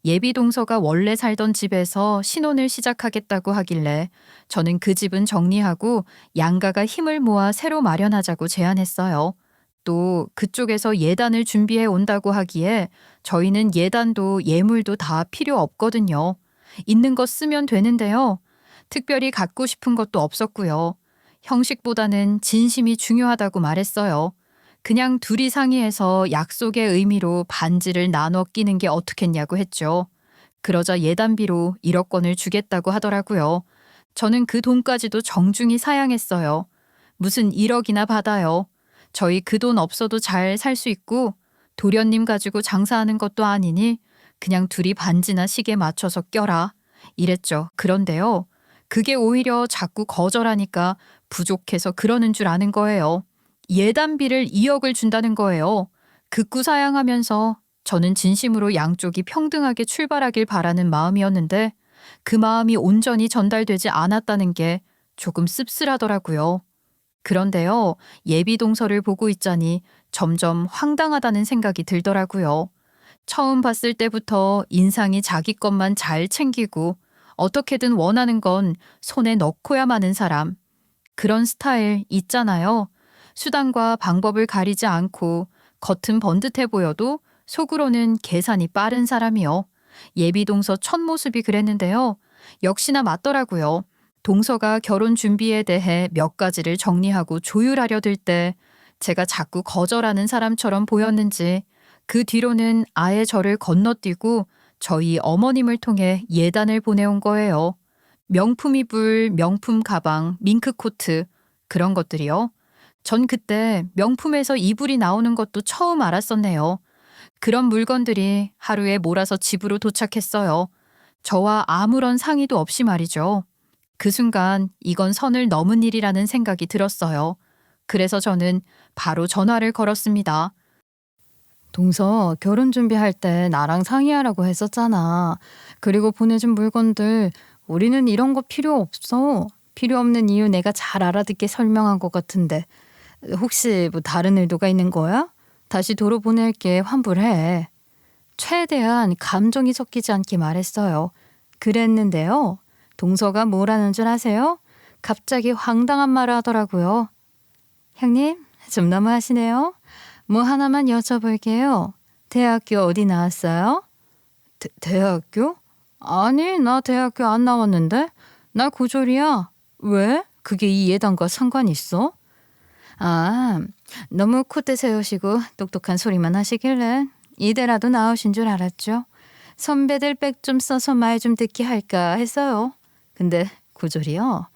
예비 동서가 원래 살던 집에서 신혼을 시작하겠다고 하길래 저는 그 집은 정리하고 양가가 힘을 모아 새로 마련하자고 제안했어요. 또 그쪽에서 예단을 준비해 온다고 하기에 저희는 예단도 예물도 다 필요 없거든요. 있는 거 쓰면 되는데요. 특별히 갖고 싶은 것도 없었고요. 형식보다는 진심이 중요하다고 말했어요. 그냥 둘이 상의해서 약속의 의미로 반지를 나눠 끼는 게 어떻겠냐고 했죠. 그러자 예단비로 1억 원을 주겠다고 하더라고요. 저는 그 돈까지도 정중히 사양했어요. 무슨 1억이나 받아요. 저희 그 돈 없어도 잘 살 수 있고 도련님 가지고 장사하는 것도 아니니 그냥 둘이 반지나 시계 맞춰서 껴라. 이랬죠. 그런데요. 그게 오히려 자꾸 거절하니까 부족해서 그러는 줄 아는 거예요. 예단비를 2억을 준다는 거예요. 극구 사양하면서 저는 진심으로 양쪽이 평등하게 출발하길 바라는 마음이었는데 그 마음이 온전히 전달되지 않았다는 게 조금 씁쓸하더라고요. 그런데요, 예비 동서를 보고 있자니 점점 황당하다는 생각이 들더라고요. 처음 봤을 때부터 인상이 자기 것만 잘 챙기고 어떻게든 원하는 건 손에 넣고야 마는 사람. 그런 스타일 있잖아요. 수단과 방법을 가리지 않고 겉은 번듯해 보여도 속으로는 계산이 빠른 사람이요. 예비 동서 첫 모습이 그랬는데요. 역시나 맞더라고요. 동서가 결혼 준비에 대해 몇 가지를 정리하고 조율하려 들 때 제가 자꾸 거절하는 사람처럼 보였는지 그 뒤로는 아예 저를 건너뛰고 저희 어머님을 통해 예단을 보내온 거예요. 명품 이불, 명품 가방, 밍크 코트 그런 것들이요. 전 그때 명품에서 이불이 나오는 것도 처음 알았었네요. 그런 물건들이 하루에 몰아서 집으로 도착했어요. 저와 아무런 상의도 없이 말이죠. 그 순간 이건 선을 넘은 일이라는 생각이 들었어요. 그래서 저는 바로 전화를 걸었습니다. 동서 결혼 준비할 때 나랑 상의하라고 했었잖아. 그리고 보내준 물건들 우리는 이런 거 필요 없어. 필요 없는 이유 내가 잘 알아듣게 설명한 것 같은데 혹시 뭐 다른 의도가 있는 거야? 다시 도로 보낼게. 환불해. 최대한 감정이 섞이지 않게 말했어요. 그랬는데요. 동서가 뭐라는 줄 아세요? 갑자기 황당한 말을 하더라고요. 형님, 좀 너무하시네요. 뭐 하나만 여쭤볼게요. 대학교 어디 나왔어요? 대학교? 아니, 나 대학교 안 나왔는데? 나 고졸이야. 왜? 그게 이 예단과 상관 있어? 아, 너무 콧대 세우시고 똑똑한 소리만 하시길래 이대라도 나오신 줄 알았죠. 선배들 백 좀 써서 말 좀 듣게 할까 했어요. 근데 고졸이요?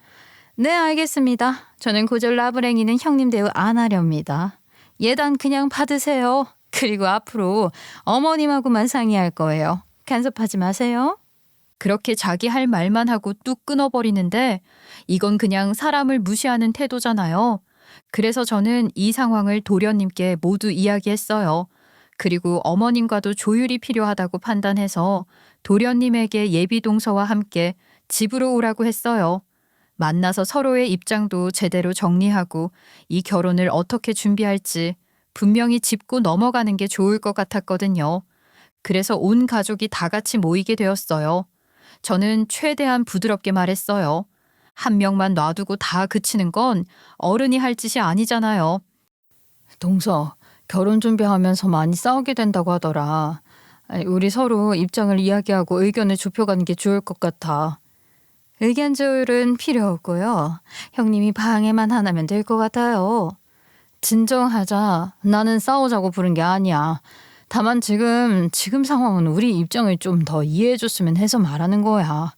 네, 알겠습니다. 저는 고졸 나부랭이는 형님 대우 안 하렵니다. 예단 그냥 받으세요. 그리고 앞으로 어머님하고만 상의할 거예요. 간섭하지 마세요. 그렇게 자기 할 말만 하고 뚝 끊어버리는데 이건 그냥 사람을 무시하는 태도잖아요. 그래서 저는 이 상황을 도련님께 모두 이야기했어요. 그리고 어머님과도 조율이 필요하다고 판단해서 도련님에게 예비동서와 함께 집으로 오라고 했어요. 만나서 서로의 입장도 제대로 정리하고 이 결혼을 어떻게 준비할지 분명히 짚고 넘어가는 게 좋을 것 같았거든요. 그래서 온 가족이 다 같이 모이게 되었어요. 저는 최대한 부드럽게 말했어요. 한 명만 놔두고 다 그치는 건 어른이 할 짓이 아니잖아요. 동서, 결혼 준비하면서 많이 싸우게 된다고 하더라. 우리 서로 입장을 이야기하고 의견을 좁혀가는 게 좋을 것 같아. 의견 조율은 필요 없고요. 형님이 방해만 안 하면 될 것 같아요. 진정하자. 나는 싸우자고 부른 게 아니야. 다만 지금 상황은 우리 입장을 좀 더 이해해줬으면 해서 말하는 거야.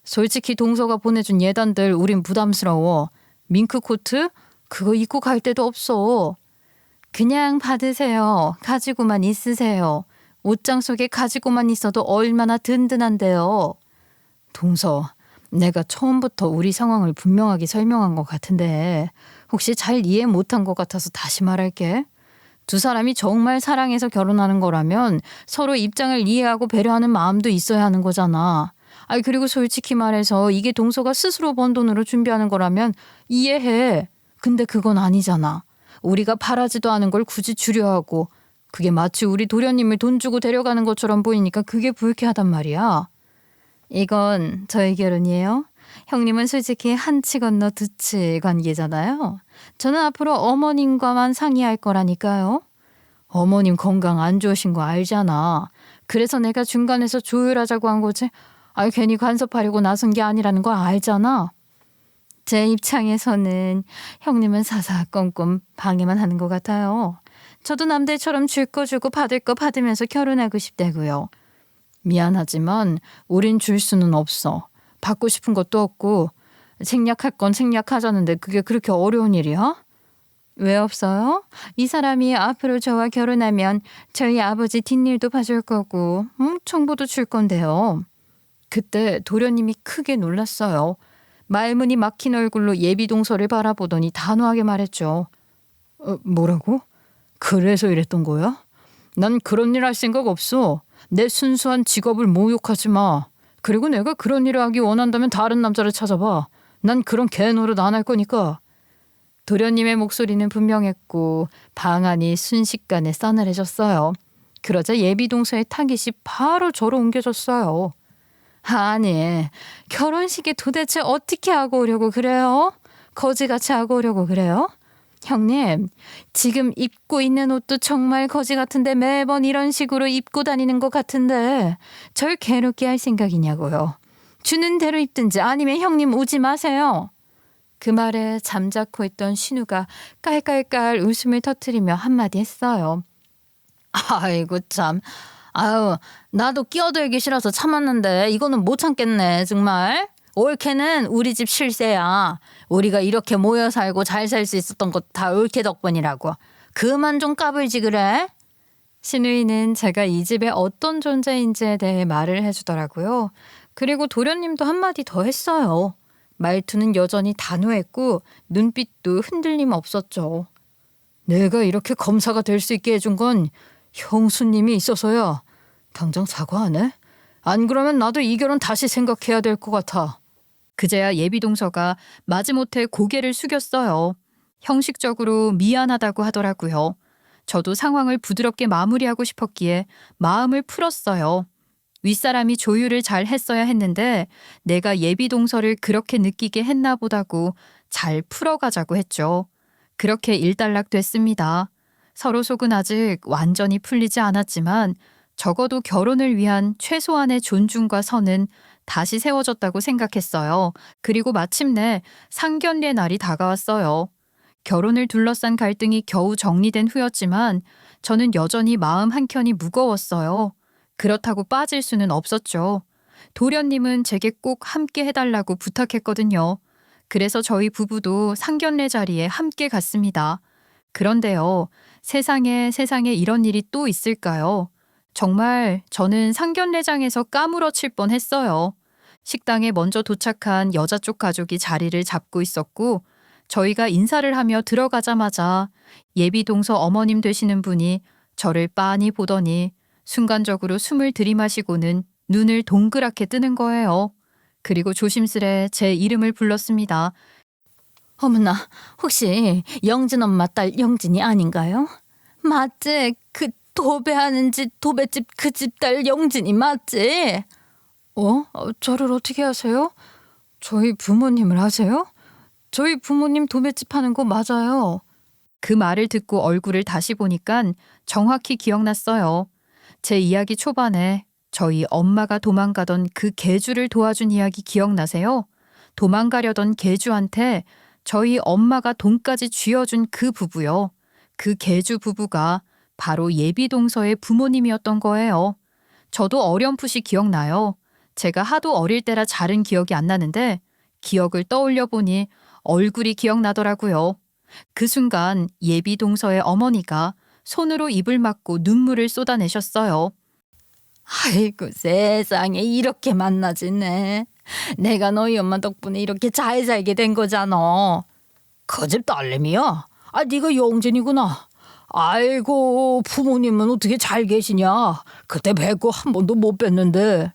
솔직히 동서가 보내준 예단들 우린 부담스러워. 밍크 코트? 그거 입고 갈 데도 없어. 그냥 받으세요. 가지고만 있으세요. 옷장 속에 가지고만 있어도 얼마나 든든한데요. 동서, 내가 처음부터 우리 상황을 분명하게 설명한 것 같은데 혹시 잘 이해 못한 것 같아서 다시 말할게. 두 사람이 정말 사랑해서 결혼하는 거라면 서로 입장을 이해하고 배려하는 마음도 있어야 하는 거잖아. 그리고 솔직히 말해서 이게 동서가 스스로 번 돈으로 준비하는 거라면 이해해. 근데 그건 아니잖아. 우리가 바라지도 않은 걸 굳이 주려 하고 그게 마치 우리 도련님을 돈 주고 데려가는 것처럼 보이니까 그게 불쾌하단 말이야. 이건 저희 결혼이에요. 형님은 솔직히 한 치 건너 두 치 관계잖아요. 저는 앞으로 어머님과만 상의할 거라니까요. 어머님 건강 안 좋으신 거 알잖아. 그래서 내가 중간에서 조율하자고 한 거지. 괜히 간섭하려고 나선 게 아니라는 거 알잖아. 제 입장에서는 형님은 사사건건 방해만 하는 것 같아요. 저도 남들처럼 줄 거 주고 받을 거 받으면서 결혼하고 싶다고요. 미안하지만 우린 줄 수는 없어. 받고 싶은 것도 없고 생략할 건 생략하자는데 그게 그렇게 어려운 일이야? 왜 없어요? 이 사람이 앞으로 저와 결혼하면 저희 아버지 뒷일도 봐줄 거고 정보도 줄 건데요. 그때 도련님이 크게 놀랐어요. 말문이 막힌 얼굴로 예비동서를 바라보더니 단호하게 말했죠. 뭐라고? 그래서 이랬던 거야? 난 그런 일 할 생각 없어. 내 순수한 직업을 모욕하지 마. 그리고 내가 그런 일을 하기 원한다면 다른 남자를 찾아봐. 난 그런 개노릇 안 할 거니까. 도련님의 목소리는 분명했고 방안이 순식간에 싸늘해졌어요. 그러자 예비동서의 타깃이 바로 저로 옮겨졌어요. 아니, 결혼식에 도대체 어떻게 하고 오려고 그래요? 거지같이 하고 오려고 그래요? 형님, 지금 입고 있는 옷도 정말 거지 같은데 매번 이런 식으로 입고 다니는 것 같은데 절 괴롭게 할 생각이냐고요. 주는 대로 입든지 아니면 형님 오지 마세요. 그 말에 잠자코 있던 신우가 깔깔깔 웃음을 터뜨리며 한마디 했어요. 아이고 참. 나도 끼어들기 싫어서 참았는데 이거는 못 참겠네 정말. 올케는 우리 집 실세야. 우리가 이렇게 모여 살고 잘 살 수 있었던 것 다 올케 덕분이라고. 그만 좀 까불지 그래. 신우이는 제가 이 집의 어떤 존재인지에 대해 말을 해주더라고요. 그리고 도련님도 한마디 더 했어요. 말투는 여전히 단호했고 눈빛도 흔들림 없었죠. 내가 이렇게 검사가 될 수 있게 해준 건 형수님이 있어서야. 당장 사과하네. 안 그러면 나도 이 결혼 다시 생각해야 될 것 같아. 그제야 예비동서가 마지못해 고개를 숙였어요. 형식적으로 미안하다고 하더라고요. 저도 상황을 부드럽게 마무리하고 싶었기에 마음을 풀었어요. 윗사람이 조율을 잘 했어야 했는데 내가 예비동서를 그렇게 느끼게 했나 보다고 잘 풀어가자고 했죠. 그렇게 일단락됐습니다. 서로 속은 아직 완전히 풀리지 않았지만 적어도 결혼을 위한 최소한의 존중과 선은 다시 세워졌다고 생각했어요. 그리고 마침내 상견례 날이 다가왔어요. 결혼을 둘러싼 갈등이 겨우 정리된 후였지만 저는 여전히 마음 한켠이 무거웠어요. 그렇다고 빠질 수는 없었죠. 도련님은 제게 꼭 함께 해달라고 부탁했거든요. 그래서 저희 부부도 상견례 자리에 함께 갔습니다. 그런데요, 세상에 이런 일이 또 있을까요? 정말 저는 상견례장에서 까무러칠 뻔했어요. 식당에 먼저 도착한 여자 쪽 가족이 자리를 잡고 있었고 저희가 인사를 하며 들어가자마자 예비동서 어머님 되시는 분이 저를 빤히 보더니 순간적으로 숨을 들이마시고는 눈을 동그랗게 뜨는 거예요. 그리고 조심스레 제 이름을 불렀습니다. 어머나, 혹시 영진 엄마 딸 영진이 아닌가요? 맞지? 그 도배하는 집 도배집 그 집 딸 영진이 맞지? 저를 어떻게 아세요? 저희 부모님을 아세요? 저희 부모님 도배집 하는 거 맞아요. 그 말을 듣고 얼굴을 다시 보니까 정확히 기억났어요. 제 이야기 초반에 저희 엄마가 도망가던 그 개주를 도와준 이야기 기억나세요? 도망가려던 개주한테 저희 엄마가 돈까지 쥐어준 그 부부요. 그 개주 부부가 바로 예비동서의 부모님이었던 거예요. 저도 어렴풋이 기억나요. 제가 하도 어릴 때라 잘은 기억이 안 나는데 기억을 떠올려 보니 얼굴이 기억나더라고요. 그 순간 예비동서의 어머니가 손으로 입을 막고 눈물을 쏟아내셨어요. 아이고 세상에 이렇게 만나지네. 내가 너희 엄마 덕분에 이렇게 잘 살게 된 거잖아. 그 집 딸내미야? 네가 영진이구나. 아이고 부모님은 어떻게 잘 계시냐. 그때 뵙고 한 번도 못 뵀는데.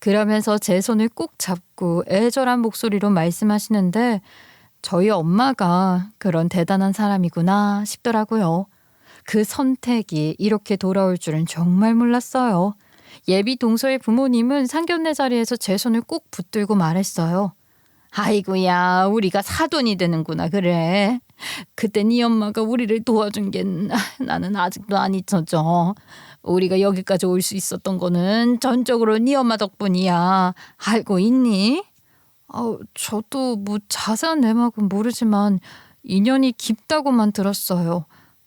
그러면서 제 손을 꼭 잡고 애절한 목소리로 말씀하시는데 저희 엄마가 그런 대단한 사람이구나 싶더라고요. 그 선택이 이렇게 돌아올 줄은 정말 몰랐어요. 예비 동서의 부모님은 상견례 자리에서 제 손을 꼭 붙들고 말했어요. 아이고야 우리가 사돈이 되는구나 그래. 그때 네 엄마가 우리를 도와준 게 나는 아직도 안 잊혀져. 우리가 여기까지 올 수 있었던 거는 전적으로 네 엄마 덕분이야. 알고 있니? 저도 뭐 자세한 내막은 모르지만 인연이 깊다고만 들었어요.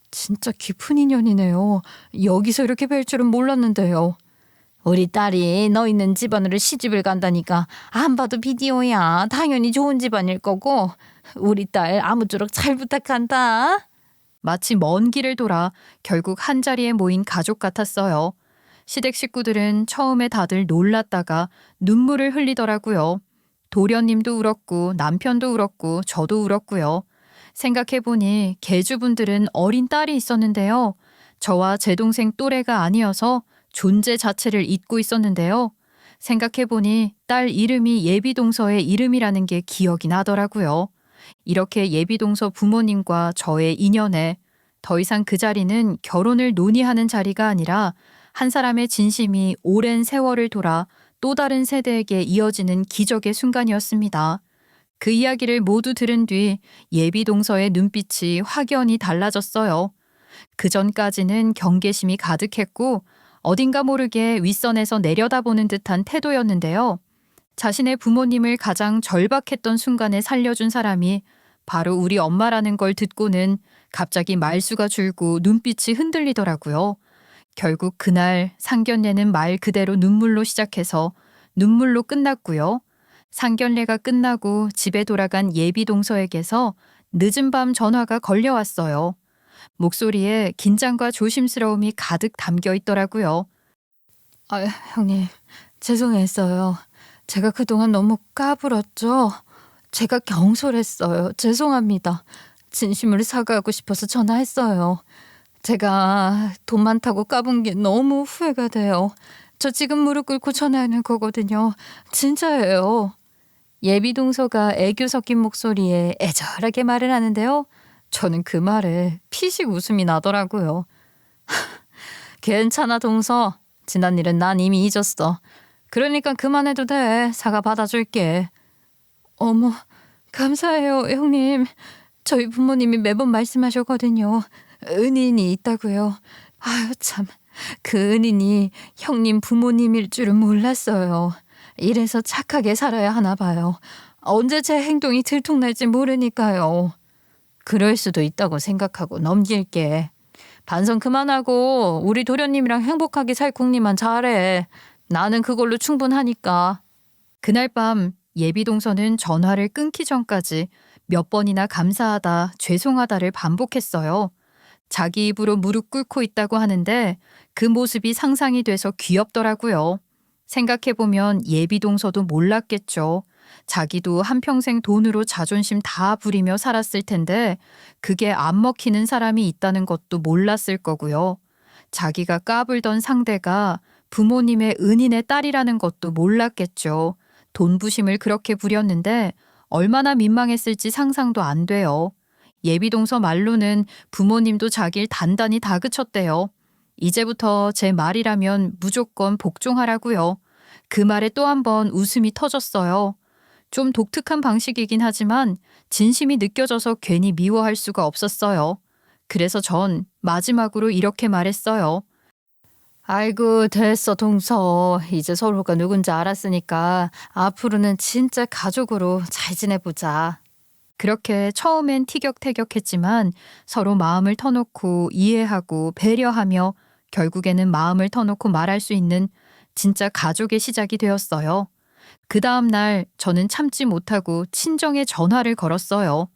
진짜 깊은 인연이네요. 여기서 이렇게 뵐 줄은 몰랐는데요. 우리 딸이 너 있는 집안으로 시집을 간다니까 안 봐도 비디오야. 당연히 좋은 집안일 거고 우리 딸 아무쪼록 잘 부탁한다. 마치 먼 길을 돌아 결국 한자리에 모인 가족 같았어요. 시댁 식구들은 처음에 다들 놀랐다가 눈물을 흘리더라고요. 도련님도 울었고 남편도 울었고 저도 울었고요. 생각해보니 계주분들은 어린 딸이 있었는데요. 저와 제 동생 또래가 아니어서 존재 자체를 잊고 있었는데요. 생각해보니 딸 이름이 예비동서의 이름이라는 게 기억이 나더라고요. 이렇게 예비동서 부모님과 저의 인연에 더 이상 그 자리는 결혼을 논의하는 자리가 아니라 한 사람의 진심이 오랜 세월을 돌아 또 다른 세대에게 이어지는 기적의 순간이었습니다. 그 이야기를 모두 들은 뒤 예비동서의 눈빛이 확연히 달라졌어요. 그 전까지는 경계심이 가득했고 어딘가 모르게 윗선에서 내려다보는 듯한 태도였는데요. 자신의 부모님을 가장 절박했던 순간에 살려준 사람이 바로 우리 엄마라는 걸 듣고는 갑자기 말수가 줄고 눈빛이 흔들리더라고요. 결국 그날 상견례는 말 그대로 눈물로 시작해서 눈물로 끝났고요. 상견례가 끝나고 집에 돌아간 예비동서에게서 늦은 밤 전화가 걸려왔어요. 목소리에 긴장과 조심스러움이 가득 담겨 있더라고요. 형님 죄송했어요. 제가 그동안 너무 까불었죠. 제가 경솔했어요. 죄송합니다. 진심으로 사과하고 싶어서 전화했어요. 제가 돈 많다고 까본 게 너무 후회가 돼요. 저 지금 무릎 꿇고 전화하는 거거든요. 진짜예요. 예비동서가 애교 섞인 목소리에 애절하게 말을 하는데요. 저는 그 말에 피식 웃음이 나더라고요. 괜찮아 동서. 지난 일은 난 이미 잊었어. 그러니까 그만해도 돼. 사과 받아줄게. 어머, 감사해요 형님. 저희 부모님이 매번 말씀하셨거든요. 은인이 있다고요. 아유 참, 그 은인이 형님 부모님일 줄은 몰랐어요. 이래서 착하게 살아야 하나 봐요. 언제 제 행동이 들통날지 모르니까요. 그럴 수도 있다고 생각하고 넘길게. 반성 그만하고 우리 도련님이랑 행복하게 살 궁리만 잘해. 나는 그걸로 충분하니까. 그날 밤 예비동서는 전화를 끊기 전까지 몇 번이나 감사하다, 죄송하다를 반복했어요. 자기 입으로 무릎 꿇고 있다고 하는데 그 모습이 상상이 돼서 귀엽더라고요. 생각해보면 예비동서도 몰랐겠죠. 자기도 한평생 돈으로 자존심 다 부리며 살았을 텐데 그게 안 먹히는 사람이 있다는 것도 몰랐을 거고요. 자기가 까불던 상대가 부모님의 은인의 딸이라는 것도 몰랐겠죠. 돈부심을 그렇게 부렸는데 얼마나 민망했을지 상상도 안 돼요. 예비동서 말로는 부모님도 자길 단단히 다그쳤대요. 이제부터 제 말이라면 무조건 복종하라고요. 그 말에 또 한 번 웃음이 터졌어요. 좀 독특한 방식이긴 하지만 진심이 느껴져서 괜히 미워할 수가 없었어요. 그래서 전 마지막으로 이렇게 말했어요. 아이고 됐어 동서. 이제 서로가 누군지 알았으니까 앞으로는 진짜 가족으로 잘 지내보자. 그렇게 처음엔 티격태격했지만 서로 마음을 터놓고 이해하고 배려하며 결국에는 마음을 터놓고 말할 수 있는 진짜 가족의 시작이 되었어요. 그 다음 날 저는 참지 못하고 친정에 전화를 걸었어요.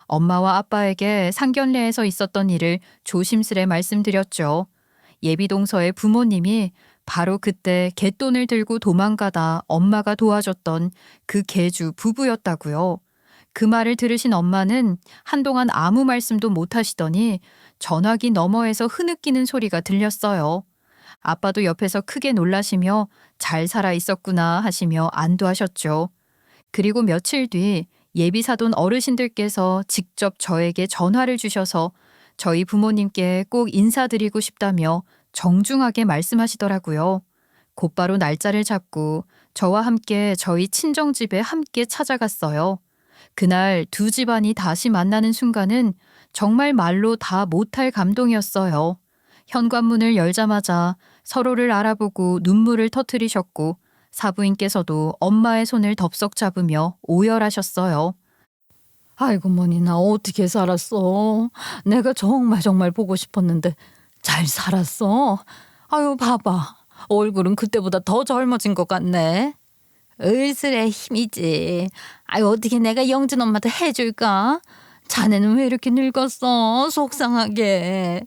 엄마와 아빠에게 상견례에서 있었던 일을 조심스레 말씀드렸죠. 예비동서의 부모님이 바로 그때 갯돈을 들고 도망가다 엄마가 도와줬던 그 개주 부부였다고요. 그 말을 들으신 엄마는 한동안 아무 말씀도 못 하시더니 전화기 너머에서 흐느끼는 소리가 들렸어요. 아빠도 옆에서 크게 놀라시며 잘 살아 있었구나 하시며 안도하셨죠. 그리고 며칠 뒤 예비사돈 어르신들께서 직접 저에게 전화를 주셔서 저희 부모님께 꼭 인사드리고 싶다며 정중하게 말씀하시더라고요. 곧바로 날짜를 잡고 저와 함께 저희 친정집에 함께 찾아갔어요. 그날 두 집안이 다시 만나는 순간은 정말 말로 다 못할 감동이었어요. 현관문을 열자마자 서로를 알아보고 눈물을 터뜨리셨고 사부인께서도 엄마의 손을 덥석 잡으며 오열하셨어요. 아이고 머니 나 어떻게 살았어. 내가 정말 보고 싶었는데 잘 살았어. 아유 봐봐. 얼굴은 그때보다 더 젊어진 것 같네. 을슬의 힘이지. 아유 어떻게 내가 영진 엄마도 해줄까? 자네는 왜 이렇게 늙었어? 속상하게.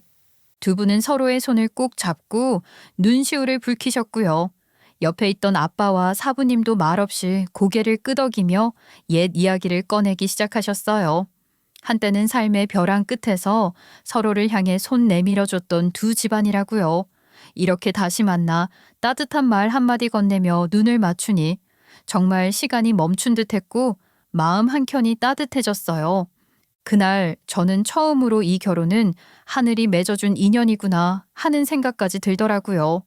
두 분은 서로의 손을 꼭 잡고 눈시울을 붉히셨고요. 옆에 있던 아빠와 사부님도 말없이 고개를 끄덕이며 옛 이야기를 꺼내기 시작하셨어요. 한때는 삶의 벼랑 끝에서 서로를 향해 손 내밀어줬던 두 집안이라고요. 이렇게 다시 만나 따뜻한 말 한마디 건네며 눈을 맞추니 정말 시간이 멈춘 듯했고 마음 한켠이 따뜻해졌어요. 그날 저는 처음으로 이 결혼은 하늘이 맺어준 인연이구나 하는 생각까지 들더라고요.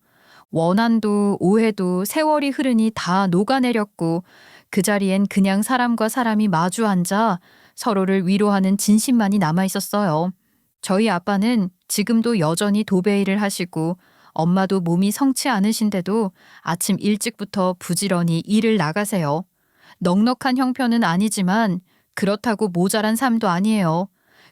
원한도 오해도 세월이 흐르니 다 녹아내렸고 그 자리엔 그냥 사람과 사람이 마주 앉아 서로를 위로하는 진심만이 남아 있었어요. 저희 아빠는 지금도 여전히 도배 일을 하시고 엄마도 몸이 성치 않으신데도 아침 일찍부터 부지런히 일을 나가세요. 넉넉한 형편은 아니지만 그렇다고 모자란 삶도 아니에요.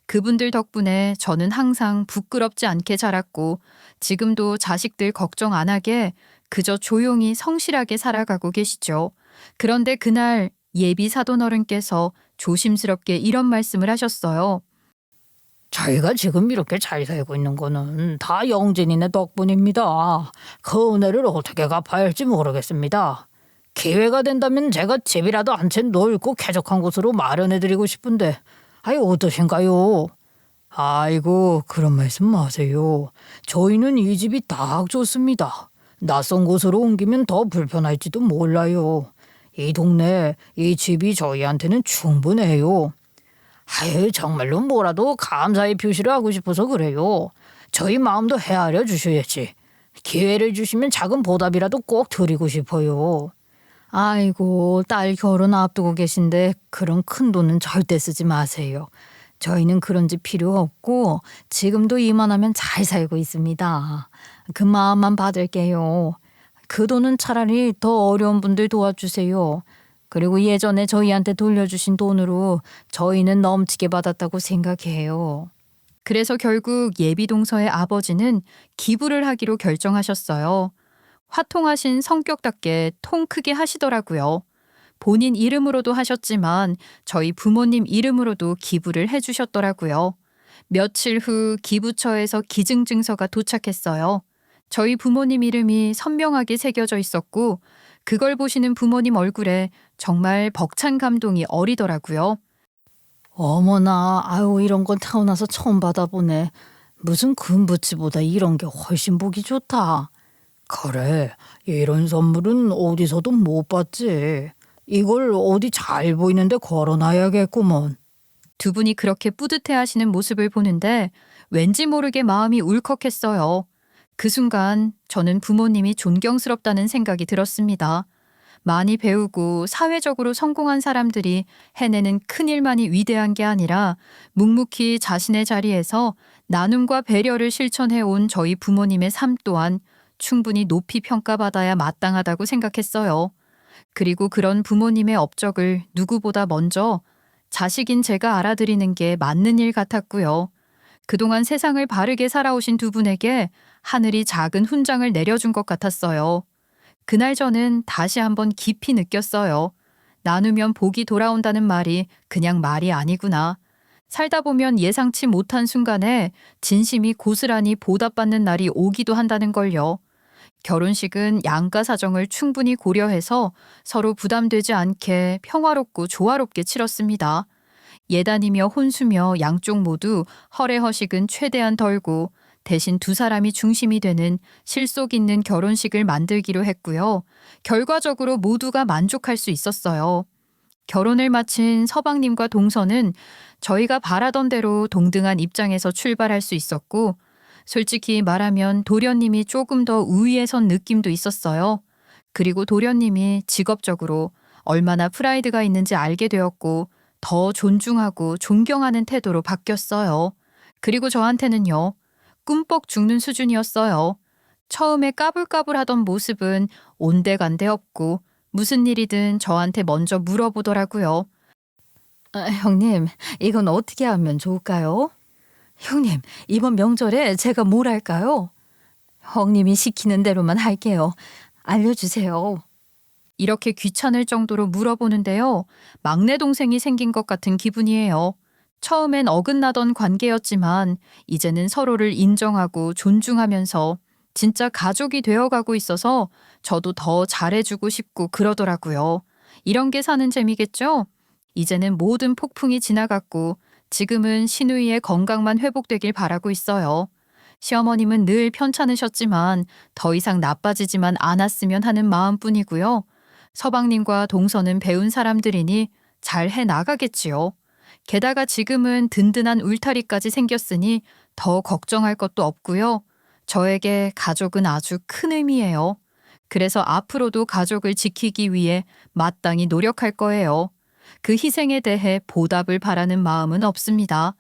그분들 덕분에 저는 항상 부끄럽지 않게 자랐고 지금도 자식들 걱정 안 하게 그저 조용히 성실하게 살아가고 계시죠. 그런데 그날 예비 사돈어른께서 조심스럽게 이런 말씀을 하셨어요. 저희가 지금 이렇게 잘 살고 있는 거는 다 영진이네 덕분입니다. 그 은혜를 어떻게 갚아야 할지 모르겠습니다. 기회가 된다면 제가 집이라도 한 채 넓고 쾌적한 곳으로 마련해드리고 싶은데 아유 어떠신가요? 아이고, 그런 말씀 마세요. 저희는 이 집이 딱 좋습니다. 낯선 곳으로 옮기면 더 불편할지도 몰라요. 이 동네, 이 집이 저희한테는 충분해요. 아유, 정말로 뭐라도 감사의 표시를 하고 싶어서 그래요. 저희 마음도 헤아려 주셔야지. 기회를 주시면 작은 보답이라도 꼭 드리고 싶어요. 아이고, 딸 결혼 앞두고 계신데 그런 큰 돈은 절대 쓰지 마세요. 저희는 그런 집 필요 없고 지금도 이만하면 잘 살고 있습니다. 그 마음만 받을게요. 그 돈은 차라리 더 어려운 분들 도와주세요. 그리고 예전에 저희한테 돌려주신 돈으로 저희는 넘치게 받았다고 생각해요. 그래서 결국 예비동서의 아버지는 기부를 하기로 결정하셨어요. 화통하신 성격답게 통 크게 하시더라고요. 본인 이름으로도 하셨지만 저희 부모님 이름으로도 기부를 해주셨더라고요. 며칠 후 기부처에서 기증증서가 도착했어요. 저희 부모님 이름이 선명하게 새겨져 있었고 그걸 보시는 부모님 얼굴에 정말 벅찬 감동이 어리더라고요. 어머나, 아유, 이런 건 타고나서 처음 받아보네. 무슨 금부치보다 이런 게 훨씬 보기 좋다. 그래, 이런 선물은 어디서도 못 봤지. 이걸 어디 잘 보이는데 걸어놔야겠구먼. 두 분이 그렇게 뿌듯해하시는 모습을 보는데 왠지 모르게 마음이 울컥했어요. 그 순간 저는 부모님이 존경스럽다는 생각이 들었습니다. 많이 배우고 사회적으로 성공한 사람들이 해내는 큰일만이 위대한 게 아니라 묵묵히 자신의 자리에서 나눔과 배려를 실천해온 저희 부모님의 삶 또한 충분히 높이 평가받아야 마땅하다고 생각했어요. 그리고 그런 부모님의 업적을 누구보다 먼저 자식인 제가 알아드리는 게 맞는 일 같았고요. 그동안 세상을 바르게 살아오신 두 분에게 하늘이 작은 훈장을 내려준 것 같았어요. 그날 저는 다시 한번 깊이 느꼈어요. 나누면 복이 돌아온다는 말이 그냥 말이 아니구나. 살다 보면 예상치 못한 순간에 진심이 고스란히 보답받는 날이 오기도 한다는 걸요. 결혼식은 양가 사정을 충분히 고려해서 서로 부담되지 않게 평화롭고 조화롭게 치렀습니다. 예단이며 혼수며 양쪽 모두 허례허식은 최대한 덜고 대신 두 사람이 중심이 되는 실속 있는 결혼식을 만들기로 했고요. 결과적으로 모두가 만족할 수 있었어요. 결혼을 마친 서방님과 동서는 저희가 바라던 대로 동등한 입장에서 출발할 수 있었고 솔직히 말하면 도련님이 조금 더 우위에 선 느낌도 있었어요. 그리고 도련님이 직업적으로 얼마나 프라이드가 있는지 알게 되었고 더 존중하고 존경하는 태도로 바뀌었어요. 그리고 저한테는요. 꿈뻑 죽는 수준이었어요. 처음에 까불까불하던 모습은 온데간데 없고 무슨 일이든 저한테 먼저 물어보더라고요. 형님, 이건 어떻게 하면 좋을까요? 형님, 이번 명절에 제가 뭘 할까요? 형님이 시키는 대로만 할게요. 알려주세요. 이렇게 귀찮을 정도로 물어보는데요. 막내 동생이 생긴 것 같은 기분이에요. 처음엔 어긋나던 관계였지만 이제는 서로를 인정하고 존중하면서 진짜 가족이 되어가고 있어서 저도 더 잘해주고 싶고 그러더라고요. 이런 게 사는 재미겠죠? 이제는 모든 폭풍이 지나갔고 지금은 시누이의 건강만 회복되길 바라고 있어요. 시어머님은 늘 편찮으셨지만 더 이상 나빠지지만 않았으면 하는 마음뿐이고요. 서방님과 동서는 배운 사람들이니 잘 해나가겠지요. 게다가 지금은 든든한 울타리까지 생겼으니 더 걱정할 것도 없고요. 저에게 가족은 아주 큰 의미예요. 그래서 앞으로도 가족을 지키기 위해 마땅히 노력할 거예요. 그 희생에 대해 보답을 바라는 마음은 없습니다.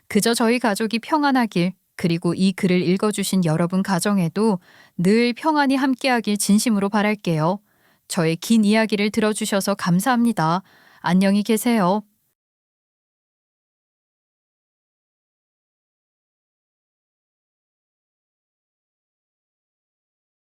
그저 저희 가족이 평안하길 그리고 이 글을 읽어주신 여러분 가정에도 늘 평안히 함께하길 진심으로 바랄게요. 저의 긴 이야기를 들어주셔서 감사합니다. 안녕히 계세요.